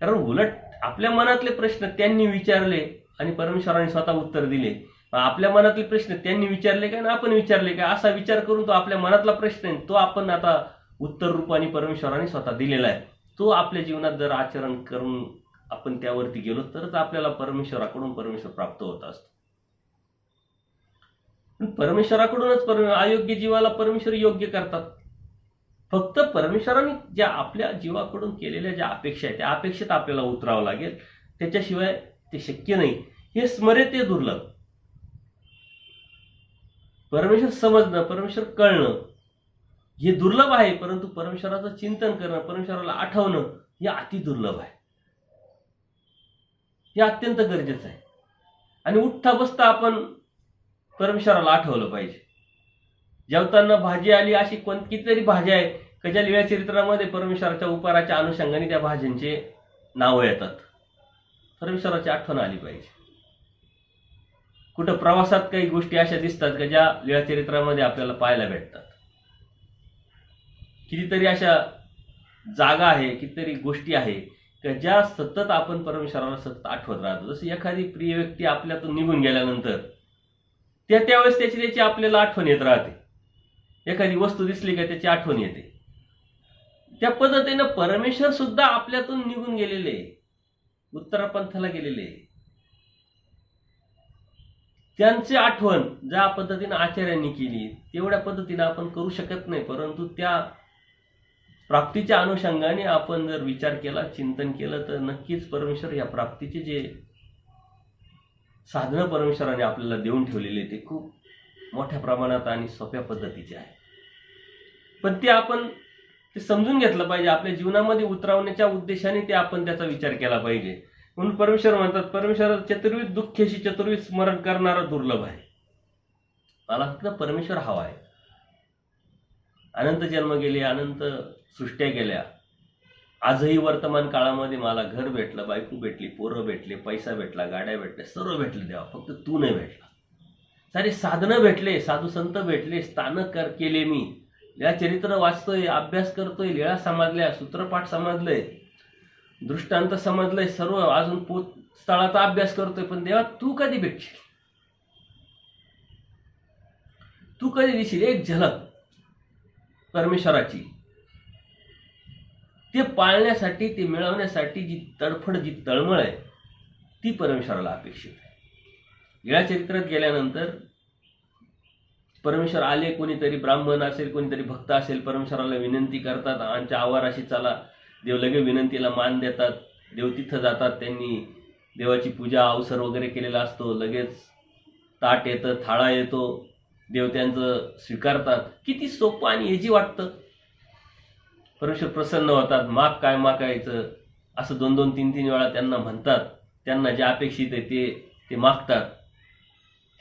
कारण उलट आपल्या मनातले प्रश्न त्यांनी विचारले आणि परमेश्वराने स्वतः उत्तर दिले. आपल्या मनातले प्रश्न त्यांनी विचारले काय आणि आपण विचारले काय, असा विचार करून तो आपल्या मनातला प्रश्न आहे तो आपण आता उत्तर रूपाने परमेश्वराने स्वतः दिलेला आहे. तो आपल्या जीवनात जर आचरण करून आपण त्यावरती गेलो तरच आपल्याला परमेश्वराकडून परमेश्वर प्राप्त होत असतो. परमेश्वराकडूनच अयोग्य जीवाला परमेश्वर योग्य करतात. फक्त परमेश्वराने ज्या आपल्या जीवाकडून केलेल्या ज्या अपेक्षा आहेत त्या अपेक्षेत आपल्याला उतरावं लागेल, त्याच्याशिवाय ते शक्य नाही. हे स्मरेते दुर्लभ. परमेश्वर समजणं, परमेश्वर कळणं हे दुर्लभ आहे, परंतु परमेश्वराचं चिंतन करणं, परमेश्वराला आठवणं हे अति दुर्लभ आहे. हे अत्यंत गरजेचं आहे. आणि उठता बसता आपण परमेश्वराला आठवलं पाहिजे. जेवताना भाजी आली, अशी कितीतरी भाज्या आहे की ज्या लीळा चरित्रामध्ये परमेश्वराच्या उपहाराच्या अनुषंगाने त्या भाज्यांचे नावं येतात. परमेश्वराची आठवण आली पाहिजे. कुठं प्रवासात काही गोष्टी अशा दिसतात की ज्या लीळा चरित्रामध्ये आपल्याला पाहायला भेटतात. कितीतरी अशा जागा आहे, कितीतरी गोष्टी आहे की ज्या सतत आपण परमेश्वराला सतत आठवत राहतो. जसं एखादी प्रिय व्यक्ती आपल्यातून निघून गेल्यानंतर त्यावेळेस त्याची आपल्याला आठवण येत राहते. एखादी वस्तू दिसली का त्याची आठवण येते. त्या पद्धतीनं परमेश्वर सुद्धा आपल्यातून निघून गेलेले, उत्तरापंथाला गेलेले. त्यांची आठवण ज्या पद्धतीने आचार्यांनी केली तेवढ्या पद्धतीने आपण करू शकत नाही, परंतु त्या प्राप्तीच्या अनुषंगाने आपण जर विचार केला, चिंतन केलं, तर नक्कीच परमेश्वर या प्राप्तीचे जे साधनं परमेश्वराने आपल्याला देऊन ठेवलेले ते खूप मोठ्या प्रमाणात आणि सोप्या पद्धतीचे आहे. पण ते आपण ते समजून घेतलं पाहिजे, आपल्या जीवनामध्ये उतरवण्याच्या उद्देशाने ते आपण त्याचा विचार केला पाहिजे. म्हणून परमेश्वर म्हणतात, परमेश्वर चतुर्विध दुःखेशी चतुर्विध स्मरण करणारा दुर्लभ आहे. मला फक्त परमेश्वर हवा आहे. अनंत जन्म गेले, अनंत सृष्ट्या गेल्या, आजही वर्तमान काळामध्ये मला घर भेटलं, बायको भेटली, पोरं भेटले, पैसा भेटला, गाड्या भेटल्या, सर्व भेटले देवा, फक्त तू नाही भेटला. सारे साधनं भेटले, साधू संत भेटले, स्थानक केले, मी लीळा चरित्र वाचतोय, अभ्यास करतोय, लीळा समजल्या, सूत्रपाठ समजलंय, दृष्टांत समजलंय, सर्व अजून स्थळाचा अभ्यास करतोय, पण देवा तू कधी भेटशील, तू कधी दिशील एक झलक परमेश्वराची. ते पाळण्यासाठी, ते मिळवण्यासाठी जी तडफड, जी तळमळ आहे ती परमेश्वराला अपेक्षित आहे. लीळा चरित्रात गेल्यानंतर परमेश्वर आले, कोणीतरी ब्राह्मण असेल, कोणीतरी भक्त असेल, परमेश्वराला विनंती करतात, आमच्या आवाराशी चला. देव लगे विनंतीला मान देतात, देव तिथं जातात, त्यांनी देवाची पूजा अवसर वगैरे केलेला असतो, लगेच ताट येतं, थाळा येतो, देव त्यांचं स्वीकारतात. किती सोपं आणि इझी वाटतं. परमेश्वर प्रसन्न होतात, माग काय मागायचं असं 2-2, 3-3 वेळा त्यांना म्हणतात, त्यांना जे अपेक्षित आहे ते मागतात.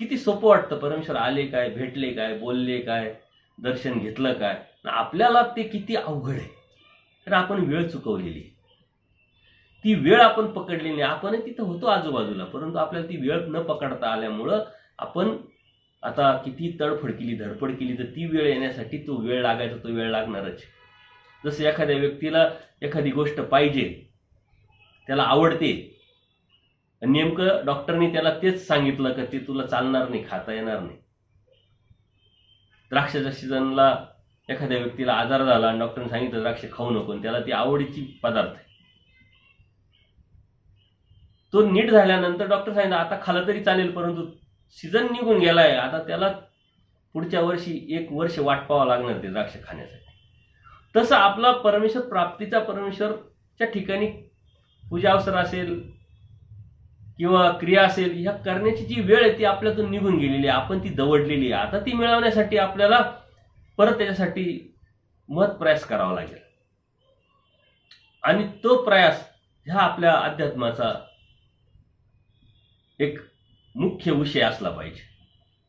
किती सोपं वाटतं. परमेश्वर आले काय, भेटले काय, बोलले काय, दर्शन घेतलं काय. आपल्याला ते किती अवघड आहे, कारण आपण वेळ चुकवलेली, ती वेळ आपण पकडली नाही. आपण तिथं होतो आजूबाजूला, परंतु आपल्याला ती वेळ न पकडता आल्यामुळं आपण आता किती तडफड केली, धडपड केली, तर ती वेळ येण्यासाठी तो वेळ लागायचा, तो वेळ लागणारच. जसं एखाद्या व्यक्तीला एखादी गोष्ट पाहिजे, त्याला आवडते, नेमकं डॉक्टरनी त्याला तेच सांगितलं की ते तुला चालणार नाही, खाता येणार नाही. द्राक्षाच्या सीझनला एखाद्या व्यक्तीला आजार झाला आणि डॉक्टरने सांगितलं द्राक्ष खाऊ नको, त्याला ती आवडीची पदार्थ आहे. तो नीट झाल्यानंतर डॉक्टर सांगितलं आता खाल्लं तरी चालेल, परंतु सीझन निघून गेलाय, आता त्याला पुढच्या वर्षी 1 वर्ष वाट पाहावं लागणार ते द्राक्ष खाण्यासाठी. तसं आपला परमेश्वर प्राप्तीचा, परमेश्वरच्या ठिकाणी पूजा अवसर असेल किंवा क्रिया असेल, ह्या करण्याची जी वेळ आहे ती आपल्यातून निघून गेलेली आहे, आपण ती दवडलेली आहे. आता ती मिळवण्यासाठी आपल्याला परत त्याच्यासाठी प्रयास करावा लागेल. आणि तो प्रयास ह्या आपल्या अध्यात्माचा एक मुख्य विषय असला पाहिजे.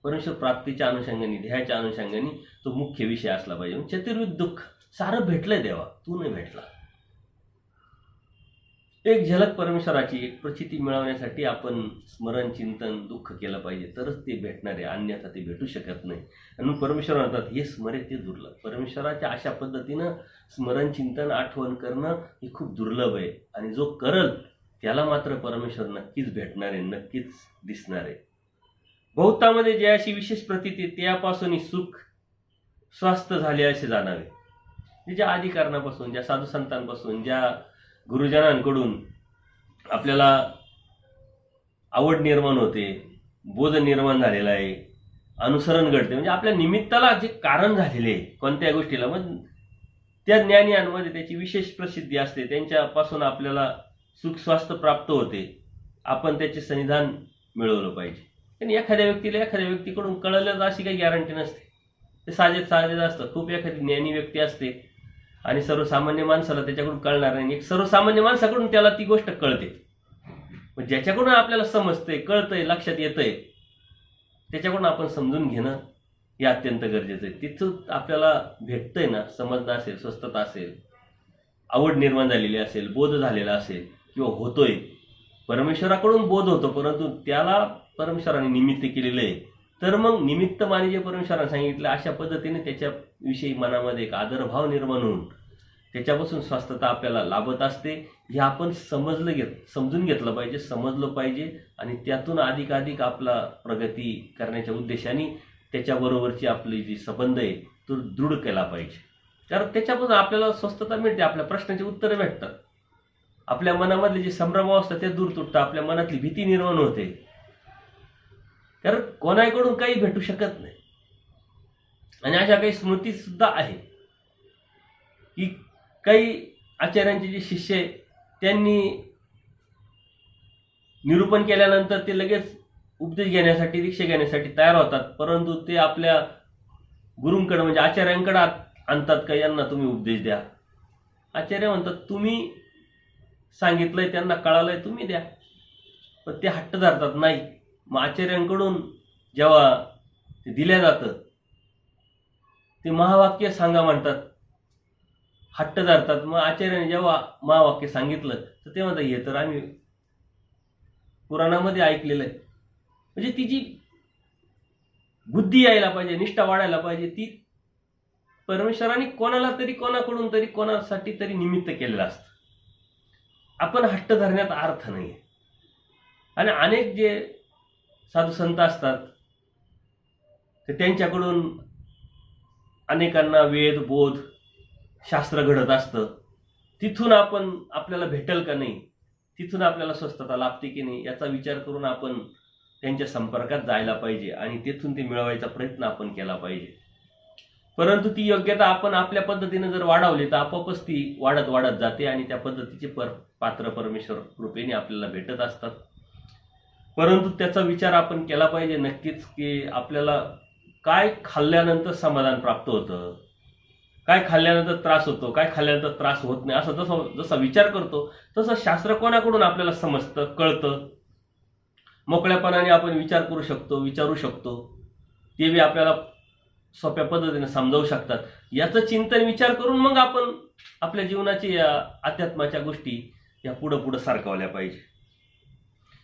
परमेश्वर प्राप्तीच्या अनुषंगाने, ध्येयाच्या अनुषंगाने तो मुख्य विषय असला पाहिजे. चतुर्विध दुःख सारं भेटलंय देवा, तू नाही भेटला. एक झलक परमेश्वराची, एक प्रचिती मिळवण्यासाठी आपण स्मरण, चिंतन, दुःख केलं पाहिजे, तरच ते भेटणार आहे, अन्यथा ते भेटू शकत नाही. आणि परमेश्वर म्हणतात हे स्मरे ते दुर्लभ. परमेश्वराच्या अशा पद्धतीनं स्मरण, चिंतन, आठवण करणं हे खूप दुर्लभ आहे. आणि जो करल त्याला मात्र परमेश्वर नक्कीच भेटणार आहे, नक्कीच दिसणार आहे. बहुतामध्ये जे अशी विशेष प्रतीती त्यापासून सुख स्वास्थ्य झाले असे जाणावे. ज्या आदी कारणापासून, ज्या साधू संतांपासून, ज्या गुरुजनांकडून आपल्याला आवड निर्माण होते, बोध निर्माण झालेला आहे, अनुसरण घडते, म्हणजे आपल्या निमित्ताला जे कारण झालेले आहे कोणत्या गोष्टीला, मग त्या ज्ञानियांमध्ये त्याची विशेष प्रसिद्धी असते, त्यांच्यापासून आपल्याला सुख स्वास्थ्य प्राप्त होते. आपण त्याचे सन्निधान मिळवलं पाहिजे. आणि एखाद्या व्यक्तीकडून कळलं अशी काही गॅरंटी नसते, ते साजेच असतं. खूप एखादी ज्ञानी व्यक्ती असते आणि सर्वसामान्य माणसाला त्याच्याकडून कळणार नाही. एक सर्वसामान्य माणसाकडून त्याला ती गोष्ट कळते. मग ज्याच्याकडून आपल्याला समजतंय, कळतंय, लक्षात येतंय, त्याच्याकडून आपण समजून घेणं हे अत्यंत गरजेचं आहे. तिथं आपल्याला भेटतंय ना, समजणं असेल, स्वस्थता असेल, आवड निर्माण झालेली असेल, बोध झालेला असेल किंवा होतोय, परमेश्वराकडून बोध होतो, परंतु त्याला परमेश्वराने निमित्त केलेलं आहे. तर मग निमित्त माने जे परमेश्वराने सांगितलं, अशा पद्धतीने त्याच्याविषयी मनामध्ये एक आदरभाव निर्माण होऊन त्याच्यापासून स्वस्थता आपल्याला लाभत असते. हे आपण समजून घेतलं पाहिजे, समजलं पाहिजे. आणि त्यातून अधिकाधिक आपला प्रगती करण्याच्या उद्देशाने त्याच्याबरोबरची आपली जी संबंध आहे तो दृढ केला पाहिजे. कारण त्याच्यापासून आपल्याला स्वस्थता मिळते, आपल्या प्रश्नाची उत्तरं भेटतात, आपल्या मनामधले जे संभ्रम असतात ते दूर तुटतात, आपल्या मनातली भीती निर्माण होते. कारण कोणाकडून काही भेटू शकत नाही. आणि अशा काही स्मृती सुद्धा आहे की काही आचार्यांचे जे शिष्य आहे त्यांनी निरूपण केल्यानंतर ते लगेच उपदेश घेण्यासाठी, दीक्षा घेण्यासाठी तयार होतात, परंतु ते आपल्या गुरूंकडे म्हणजे आचार्यांकडे आणतात का यांना तुम्ही उपदेश द्या. आचार्य म्हणतात तुम्ही सांगितलंय, त्यांना कळालंय, तुम्ही द्या. पण ते हट्ट धरतात नाही. मग आचार्यांकडून जेव्हा ते दिल्या जातं ते महावाक्य सांगा म्हणतात, हट्ट धरतात. मग आचार्याने जेव्हा महावाक्य सांगितलं तर ते म्हणतात हे तर आम्ही पुराणामध्ये ऐकलेलं आहे. म्हणजे तिची बुद्धी यायला पाहिजे, निष्ठा वाढायला पाहिजे. ती परमेश्वराने कोणाला तरी, कोणाकडून तरी, कोणासाठी तरी निमित्त केलेलं असतं. आपण हट्ट धरण्यात अर्थ नाही. आणि अनेक जे साधू संत असतात तर त्यांच्याकडून अनेकांना वेद, बोध, शास्त्र घडत असतं. तिथून आपल्याला भेटेल का नाही, तिथून आपल्याला स्वस्थता लाभते की नाही याचा विचार करून आपण त्यांच्या संपर्कात जायला पाहिजे आणि तिथून ते मिळवायचा प्रयत्न आपण केला पाहिजे. परंतु ती योग्यता आपण आपल्या पद्धतीने जर वाढवली तर आपोआपच ती वाढत वाढत जाते आणि त्या पद्धतीचे पात्र परमेश्वर कृपेने आपल्याला भेटत असतात. परंतु त्याचा विचार आपण केला पाहिजे नक्कीच की आपल्याला काय खाल्ल्यानंतर समाधान प्राप्त होतं, काय खाल्ल्यानंतर त्रास होतो, काय खाल्ल्यानंतर त्रास होत नाही, असं जसा विचार करतो तसं शास्त्र कोणाकडून आपल्याला समजतं, कळतं. मोकळ्यापणाने आपण विचार करू शकतो, विचारू शकतो. ते बी आपल्याला सोप्या पद्धतीने समजावू शकतात. याचं चिंतन विचार करून मग आपण आपल्या जीवनाची या अध्यात्माच्या गोष्टी या पुढं सारखवल्या पाहिजे.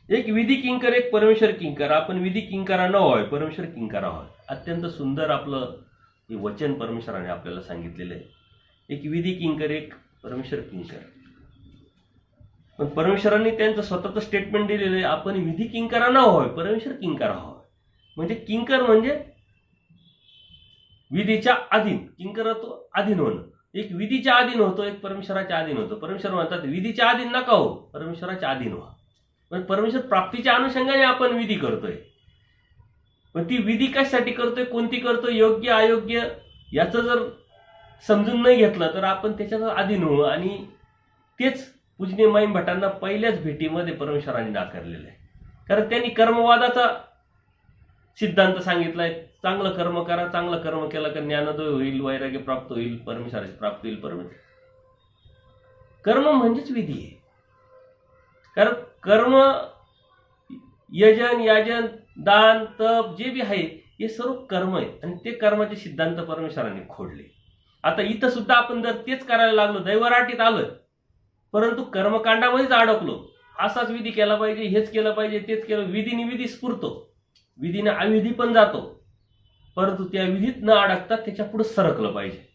एक विधी किंकर, एक परमेश्वर किंकर. आपण विधी किंकरा न व्हावे, परमेश्वर किंकरा व्हावे. अत्यंत सुंदर आपलं हे वचन परमेश्वराने आपल्याला सांगितलेलं आहे. एक विधी किंकर, एक परमेश्वर किंकर. पण परमेश्वरांनी त्यांचं स्वतःचं स्टेटमेंट दिलेलं आहे, आपण विधी किंकरा न व्हावे, परमेश्वर किंकरा व्हावे. म्हणजे किंकर म्हणजे विधीच्या अधीन. किंकर तो अधीन होणं. एक विधीच्या अधीन होतो, एक परमेश्वराच्या अधीन होतो. परमेश्वर म्हणतात विधीच्या अधीन नका हो, परमेश्वराच्या अधीन व्हा. पण परमेश्वर प्राप्तीच्या अनुषंगाने आपण विधी करतोय. पण ती विधी कशासाठी करतोय, कोणती करतोय, योग्य अयोग्य याचं जर समजून नाही घेतलं तर आपण त्याच्यात अधीन होऊ. आणि तेच पूजनीय माईम भटांना पहिल्याच भेटीमध्ये परमेश्वराने नाकारलेलं आहे. कारण त्यांनी कर्मवादाचा सिद्धांत सांगितलाय. चांगलं कर्म करा, चांगलं कर्म केलं का ज्ञानोदय होईल, वैराग्य प्राप्त होईल, परमेश्वराची प्राप्त होईल. कर्म म्हणजेच विधी आहे. कारण कर्म, यजन, याजन, दान, तप जे बी आहे हे सर्व कर्म आहे आणि ते कर्माचे सिद्धांत परमेश्वराने खोडले. आता इथं सुद्धा आपण जर तेच करायला लागलो, दैवराटीत आलोय, परंतु कर्मकांडामध्येच अडकलो. असाच विधी केला पाहिजे, हेच केलं पाहिजे, तेच केलं, विधीने विधी स्फुरतो, विधीने अविधी पण जातो, परंतु त्या विधीत न अडकता त्याच्या पुढे सरकलं पाहिजे.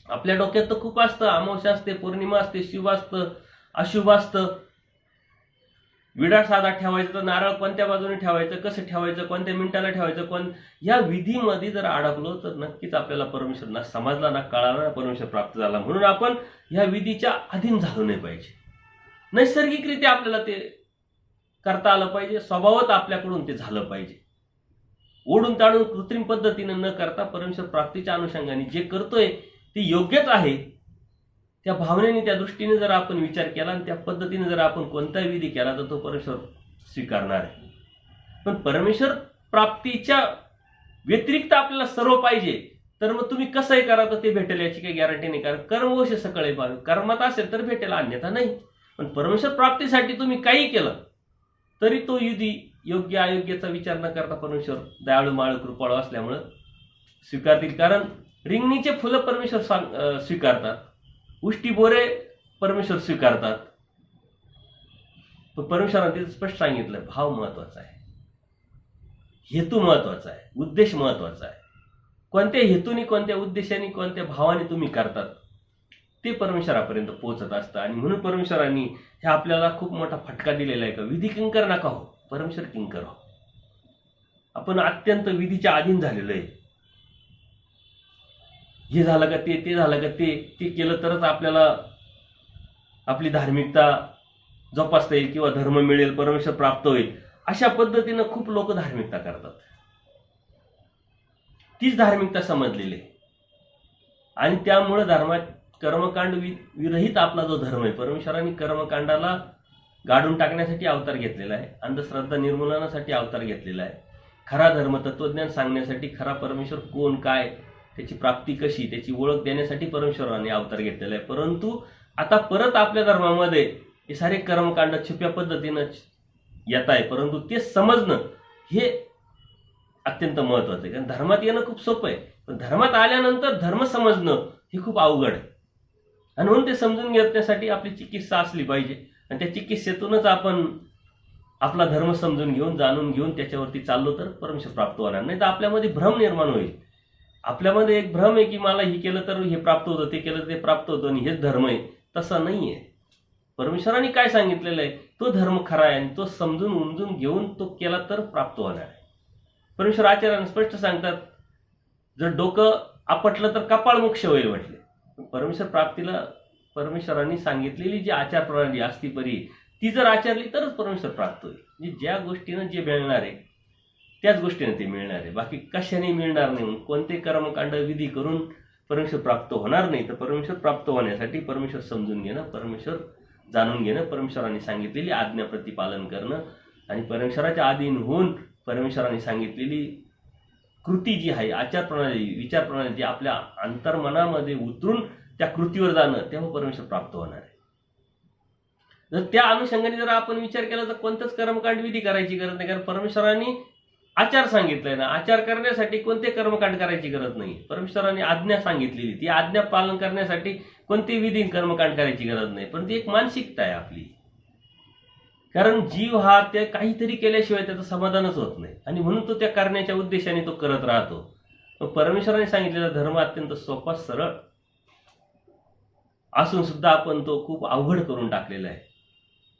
आपल्या डोक्यात तर खूप असतं, अमावस्या असते, पौर्णिमा असते, शुभ असतं, अशुभ असतं. विडा साधा ठेवायचं तर नारळ कोणत्या बाजूने ठेवायचं, कसं ठेवायचं, कोणत्या मिनिटाला ठेवायचं, या विधीमध्ये जर अडकलो तर नक्कीच आपल्याला परमेश्वर ना समजला, ना कळाला, ना परमेश्वर प्राप्त झाला. म्हणून आपण ह्या विधीच्या अधीन झालो नाही पाहिजे. नैसर्गिकरित्या आपल्याला ते करता आलं पाहिजे, स्वभावात आपल्याकडून ते झालं पाहिजे. ओढून ताडून कृत्रिम पद्धतीने न करता परमेश्वर प्राप्तीच्या अनुषंगाने जे करतोय ते योग्यच आहे, त्या भावनेने, त्या दृष्टीने जर आपण विचार केला आणि त्या पद्धतीने जर आपण कोणताही विधी केला तर तो परमेश्वर स्वीकारणार आहे. पण परमेश्वर प्राप्तीच्या व्यतिरिक्त आपल्याला सर्व पाहिजे तर मग तुम्ही कसंही करा तर ते भेटेल याची काही गॅरंटी नाही. कारण कर्मवश सकळे पाहावे, कर्मात असेल तर भेटेल, अन्यथा नाही. पण परमेश्वर प्राप्तीसाठी तुम्ही काही केलं तरी तो विधी योग्य अयोग्याचा विचार न करता परमेश्वर दयाळू, माळू, कृपाळू असल्यामुळं स्वीकारतील. कारण रिंगणीचे फुलं परमेश्वर स्वीकारतात, उष्टी बोरे परमेश्वर स्वीकारतात. पण परमेश्वराने स्पष्ट सांगितलं, भाव महत्वाचा आहे, हेतू महत्वाचा आहे, उद्देश महत्वाचा आहे. कोणत्या हेतूने, कोणत्या उद्देशाने, कोणत्या भावाने तुम्ही करतात ते परमेश्वरापर्यंत पोहोचत असतं. आणि म्हणून परमेश्वरांनी हे आपल्याला खूप मोठा फटका दिलेला आहे का विधी किंकर नका हो, परमेश्वर किंकर हो. आपण अत्यंत विधीच्या अधीन झालेलो आहे. हे झालं का ते झालं का ते केलं तरच आपल्याला आपली धार्मिकता जोपासता येईल किंवा धर्म मिळेल, परमेश्वर प्राप्त होईल, अशा पद्धतीनं खूप लोक धार्मिकता करतात. तीच धार्मिकता समजलेली आहे. आणि त्यामुळे धर्मात कर्मकांड विरहित आपला जो धर्म आहे, परमेश्वरांनी कर्मकांडाला गाडून टाकण्यासाठी अवतार घेतलेला आहे, अंधश्रद्धा निर्मूलनासाठी अवतार घेतलेला आहे, खरा धर्म तत्वज्ञान सांगण्यासाठी, खरा परमेश्वर कोण, काय, त्याची प्राप्ती कशी, त्याची ओळख देण्यासाठी परमेश्वरांनी अवतार घेतलेला आहे. परंतु आता परत आपल्या धर्मामध्ये हे सारे कर्मकांड छुप्या पद्धतीनं येत आहे, परंतु ते समजणं हे अत्यंत महत्वाचं आहे. कारण धर्मात येणं खूप सोपं आहे, पण धर्मात आल्यानंतर धर्म समजणं हे खूप अवघड आहे. आणि म्हणून ते समजून घेण्यासाठी आपली चिकित्सा असली पाहिजे, आणि त्या चिकित्सेतूनच आपण आपला धर्म समजून घेऊन, जाणून घेऊन त्याच्यावरती चाललो तर परमेश्वर प्राप्त होणार. नाही तर आपल्यामध्ये भ्रम निर्माण होईल. आपल्यामध्ये एक भ्रम आहे की मला हे केलं तर हे प्राप्त होतं, ते केलं तर ते प्राप्त होतं आणि हेच धर्म आहे. तसं नाही आहे. परमेश्वरांनी काय सांगितलेलं आहे तो धर्म खरा आहे, आणि तो समजून उमजून घेऊन तो केला तर प्राप्त होणार आहे. परमेश्वर आचार्याने स्पष्ट सांगतात, जर डोकं आपटलं तर कपाळ मोक्ष होईल म्हटले. परमेश्वर प्राप्तीला परमेश्वरांनी सांगितलेली जी आचार प्रणाली असती परी ती जर आचरली तरच परमेश्वर प्राप्त होईल. म्हणजे ज्या गोष्टीनं जे मिळणार आहे त्याच गोष्टीने ते मिळणार आहे, बाकी कशाने मिळणार नाही. म्हणून कोणते कर्मकांड विधी करून परमेश्वर प्राप्त होणार नाही. तर परमेश्वर प्राप्त होण्यासाठी परमेश्वर समजून घेणं, परमेश्वर जाणून घेणं, परमेश्वरांनी सांगितलेली आज्ञा प्रतिपालन करणं, आणि परमेश्वराच्या अधीन होऊन परमेश्वरांनी सांगितलेली कृती जी आहे, आचार प्रणाली, विचार प्रणाली, जी आपल्या अंतर्मनामध्ये उतरून त्या कृतीवर जाणं, तेव्हा परमेश्वर प्राप्त होणार आहे. जर त्या अनुषंगाने जर आपण विचार केला तर कोणतंच कर्मकांड विधी करायची गरज नाही. कारण परमेश्वरांनी आचार सांगितलंय ना, आचार करण्यासाठी कोणते कर्मकांड करायची गरज नाही. परमेश्वरांनी आज्ञा सांगितलेली, ती आज्ञा पालन करण्यासाठी कोणते विधी कर्मकांड करायची गरज नाही. पण ती एक मानसिकता आहे आपली. कारण जीव हा ते काहीतरी केल्याशिवाय त्याचं समाधानच होत नाही, आणि म्हणून तो त्या करण्याच्या उद्देशाने तो करत राहतो. परमेश्वराने सांगितलेला धर्म अत्यंत सोपा, सरळ असून सुद्धा आपण तो खूप अवघड करून टाकलेला आहे.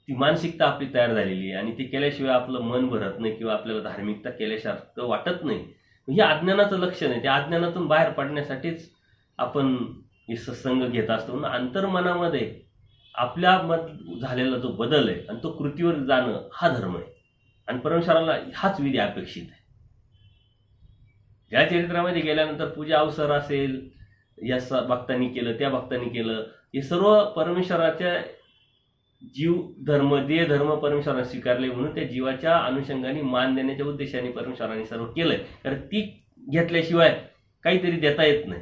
ती मानसिकता आपली तयार झालेली आहे, आणि ती केल्याशिवाय आपलं मन भरत नाही किंवा आपल्याला धार्मिकता केल्यासारखं वाटत नाही. हे अज्ञानाचं लक्षण आहे. त्या अज्ञानातून बाहेर पडण्यासाठीच आपण हे सत्संग घेत असतो. अंतर्मनामध्ये आपल्यामध्ये झालेला जो बदल आहे आणि तो कृतीवर जाणं हा धर्म आहे, आणि परमेश्वराला हाच विधी अपेक्षित आहे. ज्या चरित्रामध्ये गेल्यानंतर पूजा अवसर असेल, या भक्तांनी केलं, त्या भक्तांनी केलं, हे सर्व परमेश्वराच्या जीव धर्म, देह धर्म परमेश्वराने स्वीकारले, म्हणून त्या जीवाच्या अनुषंगाने मान देण्याच्या उद्देशाने परमेश्वराने सर्व केलंय. कारण ती घेतल्याशिवाय काहीतरी देता येत नाही.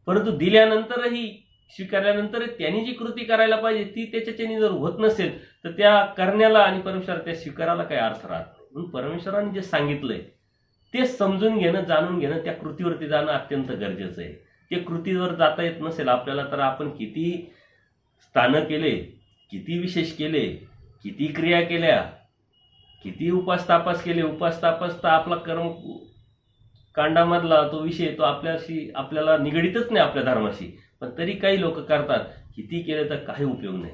परंतु दिल्यानंतरही, स्वीकारल्यानंतर त्यांनी जी कृती करायला पाहिजे ती त्याच्याने जर होत नसेल तर त्या करण्याला आणि परमेश्वर त्या स्वीकाराला काही अर्थ राहत नाही. म्हणून परमेश्वराने जे सांगितलंय ते समजून घेणं, जाणून घेणं, त्या कृतीवरती जाणं अत्यंत गरजेचं आहे. ते कृतीवर जाता येत नसेल आपल्याला तर आपण किती स्थानं केले, किती विशेष केले, किती क्रिया केल्या, किती उपास तापास केले, उपास तापास तर आपला कर्म कांडामधला तो विषय तो आपल्याला निगडीतच नाही आपल्या धर्माशी, पण तरी काही लोक करतात. किती केलं तर काही उपयोग नाही.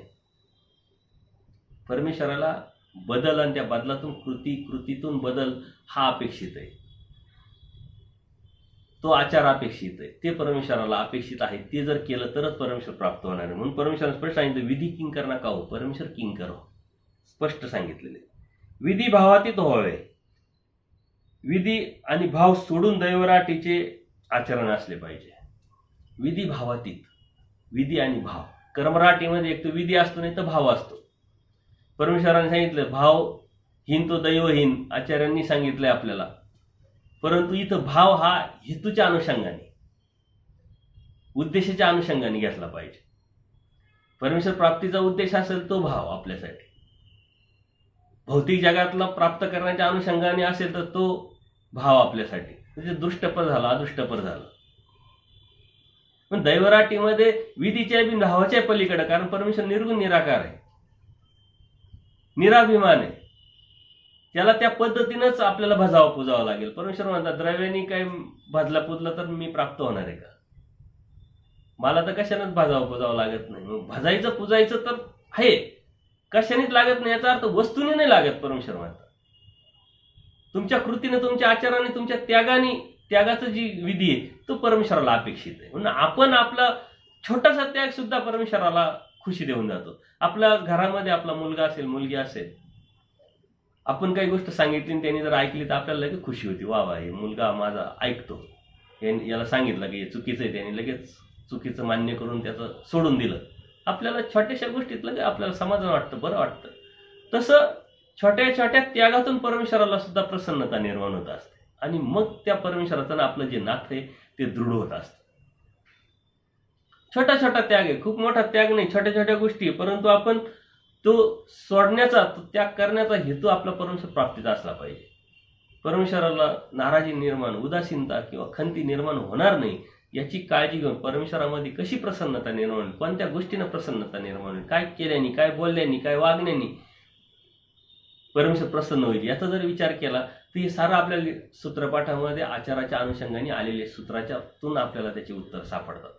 परमेश्वराला बदल, आणि त्या बदलातून कृतीतून बदल हा अपेक्षित आहे. तो आचार अपेक्षित आहे, ते परमेश्वराला अपेक्षित आहे. ते जर केलं तरच परमेश्वर प्राप्त होणार आहे. म्हणून परमेश्वराने स्पष्ट सांगितलं, विधी किंकर नका हो, परमेश्वर किंकर हो. स्पष्ट सांगितलेले. विधी भावातीत व्हावे. विधी आणि भाव सोडून दैवराटीचे आचरण असले पाहिजे. विधी भावातीत, विधी आणि भाव. कर्मराटीमध्ये एक तर विधी असतो, नाही तर भाव असतो. परमेश्वराने सांगितलं भावहीन तो दैवहीन, आचार्यांनी सांगितलंय आपल्याला. परंतु इथं भाव हा हेतूच्या अनुषंगाने, उद्देशाच्या अनुषंगाने घेतला पाहिजे. परमेश्वर प्राप्तीचा उद्देश असेल तो भाव आपल्यासाठी. भौतिक जगातला प्राप्त करण्याच्या अनुषंगाने असेल तर तो भाव आपल्यासाठी. म्हणजे दृष्टपर झाला, अदृष्टपर झालं. पण दैवराटीमध्ये विधीच्या बी भावाच्या पलीकडे, कारण परमेश्वर निर्गुण निराकार आहे, निराभिमान आहे. त्याला त्या पद्धतीनंच आपल्याला भजावं पुजावं लागेल. परमेश्वर म्हणतात, द्रव्याने काय भजला पुजला तर मी प्राप्त होणार आहे का? मला तर कशानेच भजावं पुजावं लागत नाही. मग भजायचं पुजायचं तर आहे, कशानेच लागत नाही याचा अर्थ वस्तूने नाही लागत. परमेश्वर म्हणतात तुमच्या कृतीने, तुमच्या आचाराने, तुमच्या त्यागाचं जी विधी आहे तो परमेश्वराला अपेक्षित आहे. म्हणून आपण आपला छोटासा त्याग सुद्धा परमेश्वराला खुशी देऊन जातो. आपल्या घरामध्ये आपला मुलगा असेल, मुलगी असेल, आपण काही गोष्ट सांगितली आणि त्यांनी जर ऐकली तर आपल्याला लगेच खुशी होती, वा वा हे मुलगा माझा ऐकतो, याला सांगितलं की हे चुकीचं आहे, त्याने लगेच चुकीचं मान्य करून त्याचं सोडून दिलं. आपल्याला छोट्याशा गोष्टीत लगेच आपल्याला समाधान वाटतं, बरं वाटतं. तसं छोट्या छोट्या त्यागातून परमेश्वराला सुद्धा प्रसन्नता निर्माण होत असते आणि मग त्या परमेश्वराचं आपलं जे नातं आहे ते दृढ होत असतं. छोटा छोटा त्याग आहे, खूप मोठा त्याग नाही, छोट्या छोट्या गोष्टी आहे, परंतु आपण तो सोडण्याचा, तो त्याग करण्याचा हेतू आपला परमेश्वर प्राप्तीचा असला पाहिजे. परमेश्वराला नाराजी निर्माण, उदासीनता किंवा खंती निर्माण होणार नाही याची काळजी घेऊन परमेश्वरामध्ये कशी प्रसन्नता निर्माण होईल, कोणत्या गोष्टीनं प्रसन्नता निर्माण होईल, काय केल्याने, काय बोलल्याने, काय वागण्याने परमेश्वर प्रसन्न होईल याचा जर विचार केला तर हे सारं आपल्या सूत्रपाठामध्ये आचाराच्या अनुषंगाने आलेले सूत्राच्यातून आपल्याला त्याचे उत्तर सापडतात.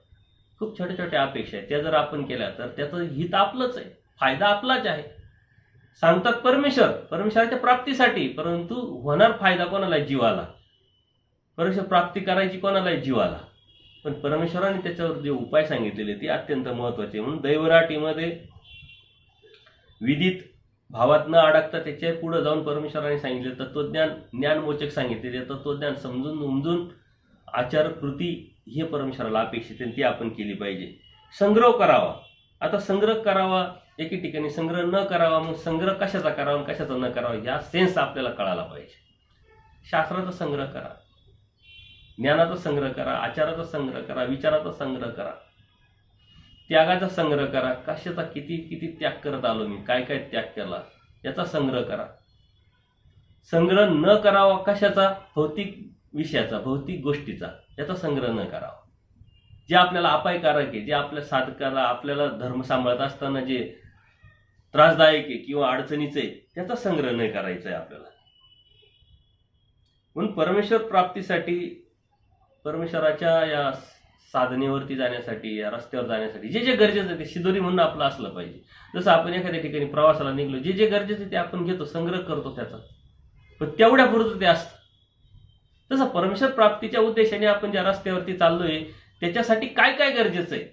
खूप छोट्या छोट्या अपेक्षा आहेत, त्या जर आपण केल्या तर त्याचं हित आपलंच आहे, फायदा आपलाच आहे. सांगतात परमेश्वराच्या प्राप्तीसाठी, परंतु होणार फायदा कोणाला? जीवाला. परमेश्वर प्राप्ती करायची कोणाला? जीवाला. पण परमेश्वराने त्याच्यावर जे उपाय सांगितलेले ते अत्यंत महत्वाचे. म्हणून दैवराटीमध्ये विदित भावात न अडकता त्याच्या पुढे जाऊन परमेश्वराने सांगितले तत्वज्ञान, ज्ञानमोचक सांगितलेले तत्वज्ञान समजून उमजून आचार कृती हे परमेश्वराला अपेक्षित आहे, ती आपण केली पाहिजे. संग्रह करावा. आता संग्रह करावा एके ठिकाणी, संग्रह न करावा, मग संग्रह कशाचा करावा कशाचा न करावा या सेन्स आपल्याला कळायला पाहिजे. शास्त्राचा संग्रह करा, ज्ञानाचा संग्रह करा, आचाराचा संग्रह करा, विचाराचा संग्रह करा, त्यागाचा संग्रह करा. कशाचा किती किती त्याग करत आलो मी, काय काय त्याग केला याचा संग्रह करा. संग्रह न करावा कशाचा? भौतिक विषयाचा, भौतिक गोष्टीचा, याचा संग्रह न करावा. जे आपल्याला अपायकारक आहे, जे आपल्या साधकाला, आपल्याला धर्म सांभाळत असताना जे त्रासदायक आहे किंवा अडचणीचं आहे त्याचा संग्रह नाही करायचा आहे आपल्याला. म्हणून परमेश्वर प्राप्तीसाठी, परमेश्वराच्या या साधनेवरती जाण्यासाठी, या रस्त्यावर जाण्यासाठी जे जे गरजेचं आहे ते शिदोरी म्हणून आपलं असलं पाहिजे. जसं आपण एखाद्या ठिकाणी प्रवासाला निघलो, जे जे गरजेचं आहे ते आपण घेतो, संग्रह करतो त्याचा, पण तेवढ्यापुरतं ते असतं. तसं परमेश्वर प्राप्तीच्या उद्देशाने आपण ज्या रस्त्यावरती चाललोय त्याच्यासाठी काय काय गरजेचं आहे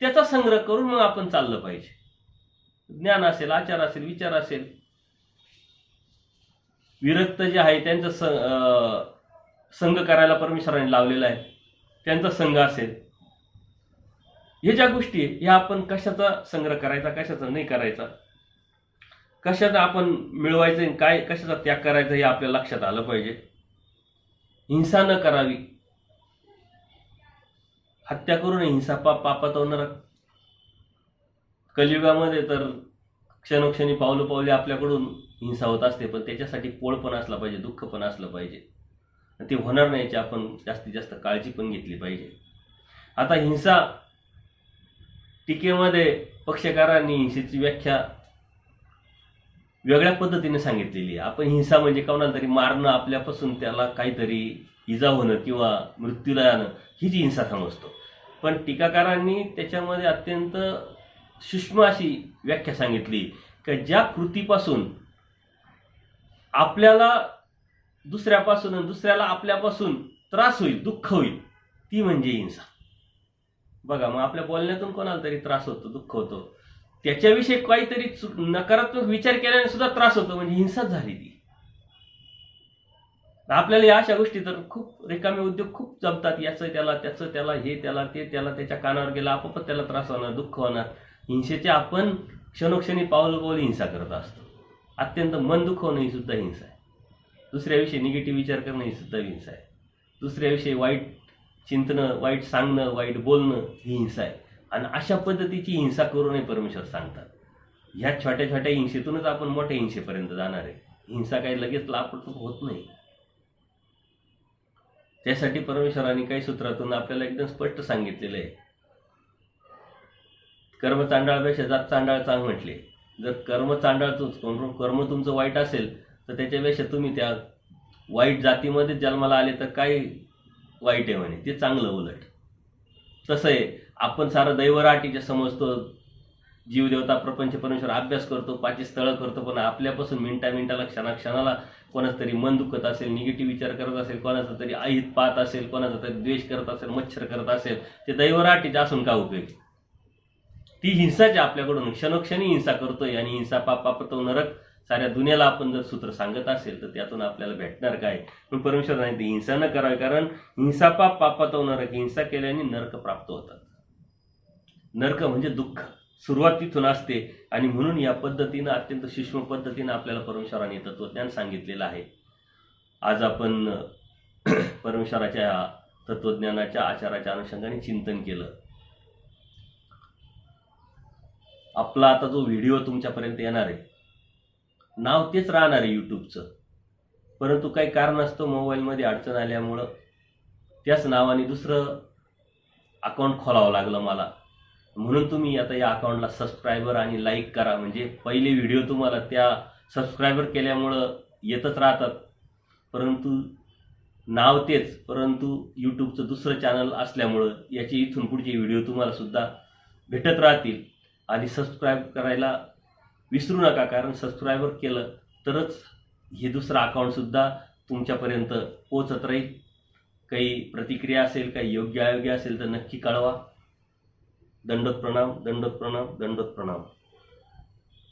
त्याचा संग्रह करून मग आपण चाललं पाहिजे. ज्ञान असेल, आचार असेल, विचार असेल, विरक्त जे आहे त्यांचा संघ करायला परमेश्वराने लावलेला आहे, त्यांचा संघ असेल, हे ज्या गोष्टी आहे ह्या आपण कशाचा संग्रह करायचा, कशाचा नाही करायचा, कशाचा आपण मिळवायचं, काय कशाचा त्याग करायचा हे आपल्या लक्षात आलं पाहिजे. हिंसा न करावी. हत्या करू नये. हिंसा पापात होणार. कलियुगामध्ये तर क्षणोक्षणी पावले आपल्याकडून हिंसा होत असते, पण त्याच्यासाठी पोळ पण असला पाहिजे, दुःख पण असलं पाहिजे. ते होणार नाही याची आपण जास्तीत जास्त काळजी पण घेतली पाहिजे. आता हिंसा टीकेमध्ये पक्षकारांनी हिंसेची व्याख्या वेगळ्या पद्धतीने सांगितलेली आहे. आपण हिंसा म्हणजे कोणाला तरी मारणं, आपल्यापासून त्याला काहीतरी इजा होणं किंवा मृत्यूला जाणं हीच हिंसा समजतो. पण टीकाकारांनी त्याच्यामध्ये अत्यंत सूक्ष्म अशी व्याख्या सांगितली की ज्या कृतीपासून आपल्याला दुसऱ्यापासून आणि दुसऱ्याला आपल्यापासून त्रास होईल, दुःख होईल, ती म्हणजे हिंसा. बघा, मग आपल्या बोलण्यातून कोणाला तरी त्रास होतो, दुःख होतो, त्याच्याविषयी काहीतरी नकारात्मक विचार केल्याने सुद्धा त्रास होतो, म्हणजे हिंसाच झाली ती. आपल्याला या अशा गोष्टी तर खूप रिकामे उद्योग खूप जमतात. याचं त्याला, त्याचं त्याला, हे त्याला, ते त्याला, त्याच्या कानावर गेला आपोआप त्याला त्रास होणार, दुःख होणार. हिंसेचे आपण क्षणोक्षणी पाऊल हिंसा करत असतो. अत्यंत मन दुखवणं ही सुद्धा हिंसा आहे. दुसऱ्याविषयी निगेटिव्ह विचार करणं ही सुद्धा हिंसा आहे. दुसऱ्याविषयी वाईट चिंतनं, वाईट सांगणं, वाईट बोलणं ही हिंसा आहे. आणि अशा पद्धतीची हिंसा करू नये परमेश्वर सांगतात. ह्या छोट्या छोट्या हिंसेतूनच आपण मोठ्या हिंसेपर्यंत जाणार आहे. हिंसा काही लगेच लापट होत नाही. त्यासाठी परमेश्वराने काही सूत्रातून आपल्याला एकदम स्पष्ट सांगितलेलं आहे. कर्म चांडाळपेक्षा जात चांडाळ चांग म्हटले. जर कर्म कर्म तुमचं वाईट असेल तर त्याच्यापेक्षा तुम्ही त्या वाईट जातीमध्ये जन्माला आले तर काय वाईट आहे म्हणे, ते चांगलं उलट. तसं आहे, आपण सारं दैवराटीच्या समजतो, जीवदेवता प्रपंच परमेश्वर अभ्यास करतो, पाची स्थळं करतो, पण आपल्यापासून मिनिटाला क्षणाला कोणाचं तरी मन दुखत असेल, निगेटिव्ह विचार करत असेल, कोणाचा तरी अहित पाहत असेल, कोणाचा तरी द्वेष करत असेल, मच्छर करत असेल, ते दैवराटीचे असून का उपयोग? ती हिंसाची आपल्याकडून क्षणोक्षणी हिंसा करतोय आणि हिंसा पापातो नरक साऱ्या दुनियाला आपण जर सूत्र सांगत असेल तर त्यातून आपल्याला भेटणार काय? पण परमेश्वराने ती हिंसा न करावी, कारण हिंसा पाप, पापातो नरक. हिंसा केल्याने नरक प्राप्त होतात. नरक म्हणजे दुःख, सुरुवात तिथून असते. आणि म्हणून या पद्धतीनं, अत्यंत सूक्ष्म पद्धतीनं आपल्याला परमेश्वराने तत्वज्ञान सांगितलेलं आहे. आज आपण परमेश्वराच्या तत्वज्ञानाच्या आचाराच्या अनुषंगाने चिंतन केलं. आपला आता जो व्हिडिओ तुमच्यापर्यंत येणार आहे, नाव तेच राहणार आहे यूट्यूबचं, परंतु काही कारण असतं मोबाईलमध्ये अडचण आल्यामुळं त्याच नावाने दुसरं अकाउंट खोलावं लागलं मला. म्हणून तुम्ही आता या अकाउंटला सबस्क्रायबर आणि लाईक करा, म्हणजे पहिले व्हिडिओ तुम्हाला त्या सबस्क्रायबर केल्यामुळं येतच राहतात. परंतु नाव तेच, परंतु यूट्यूबचं दुसरं चॅनल असल्यामुळं याचे इथून पुढचे व्हिडिओ तुम्हाला सुद्धा भेटत राहतील. आणि सबस्क्राईब करायला विसरू नका, कारण सबस्क्रायबर केलं तरच हे दुसरं अकाउंटसुद्धा तुमच्यापर्यंत पोचत राहील. काही प्रतिक्रिया असेल, काही योग्य अयोग्य असेल तर नक्की कळवा. दंडोत प्रणाम, दंडोत प्रणाम, दंडोत प्रणाम.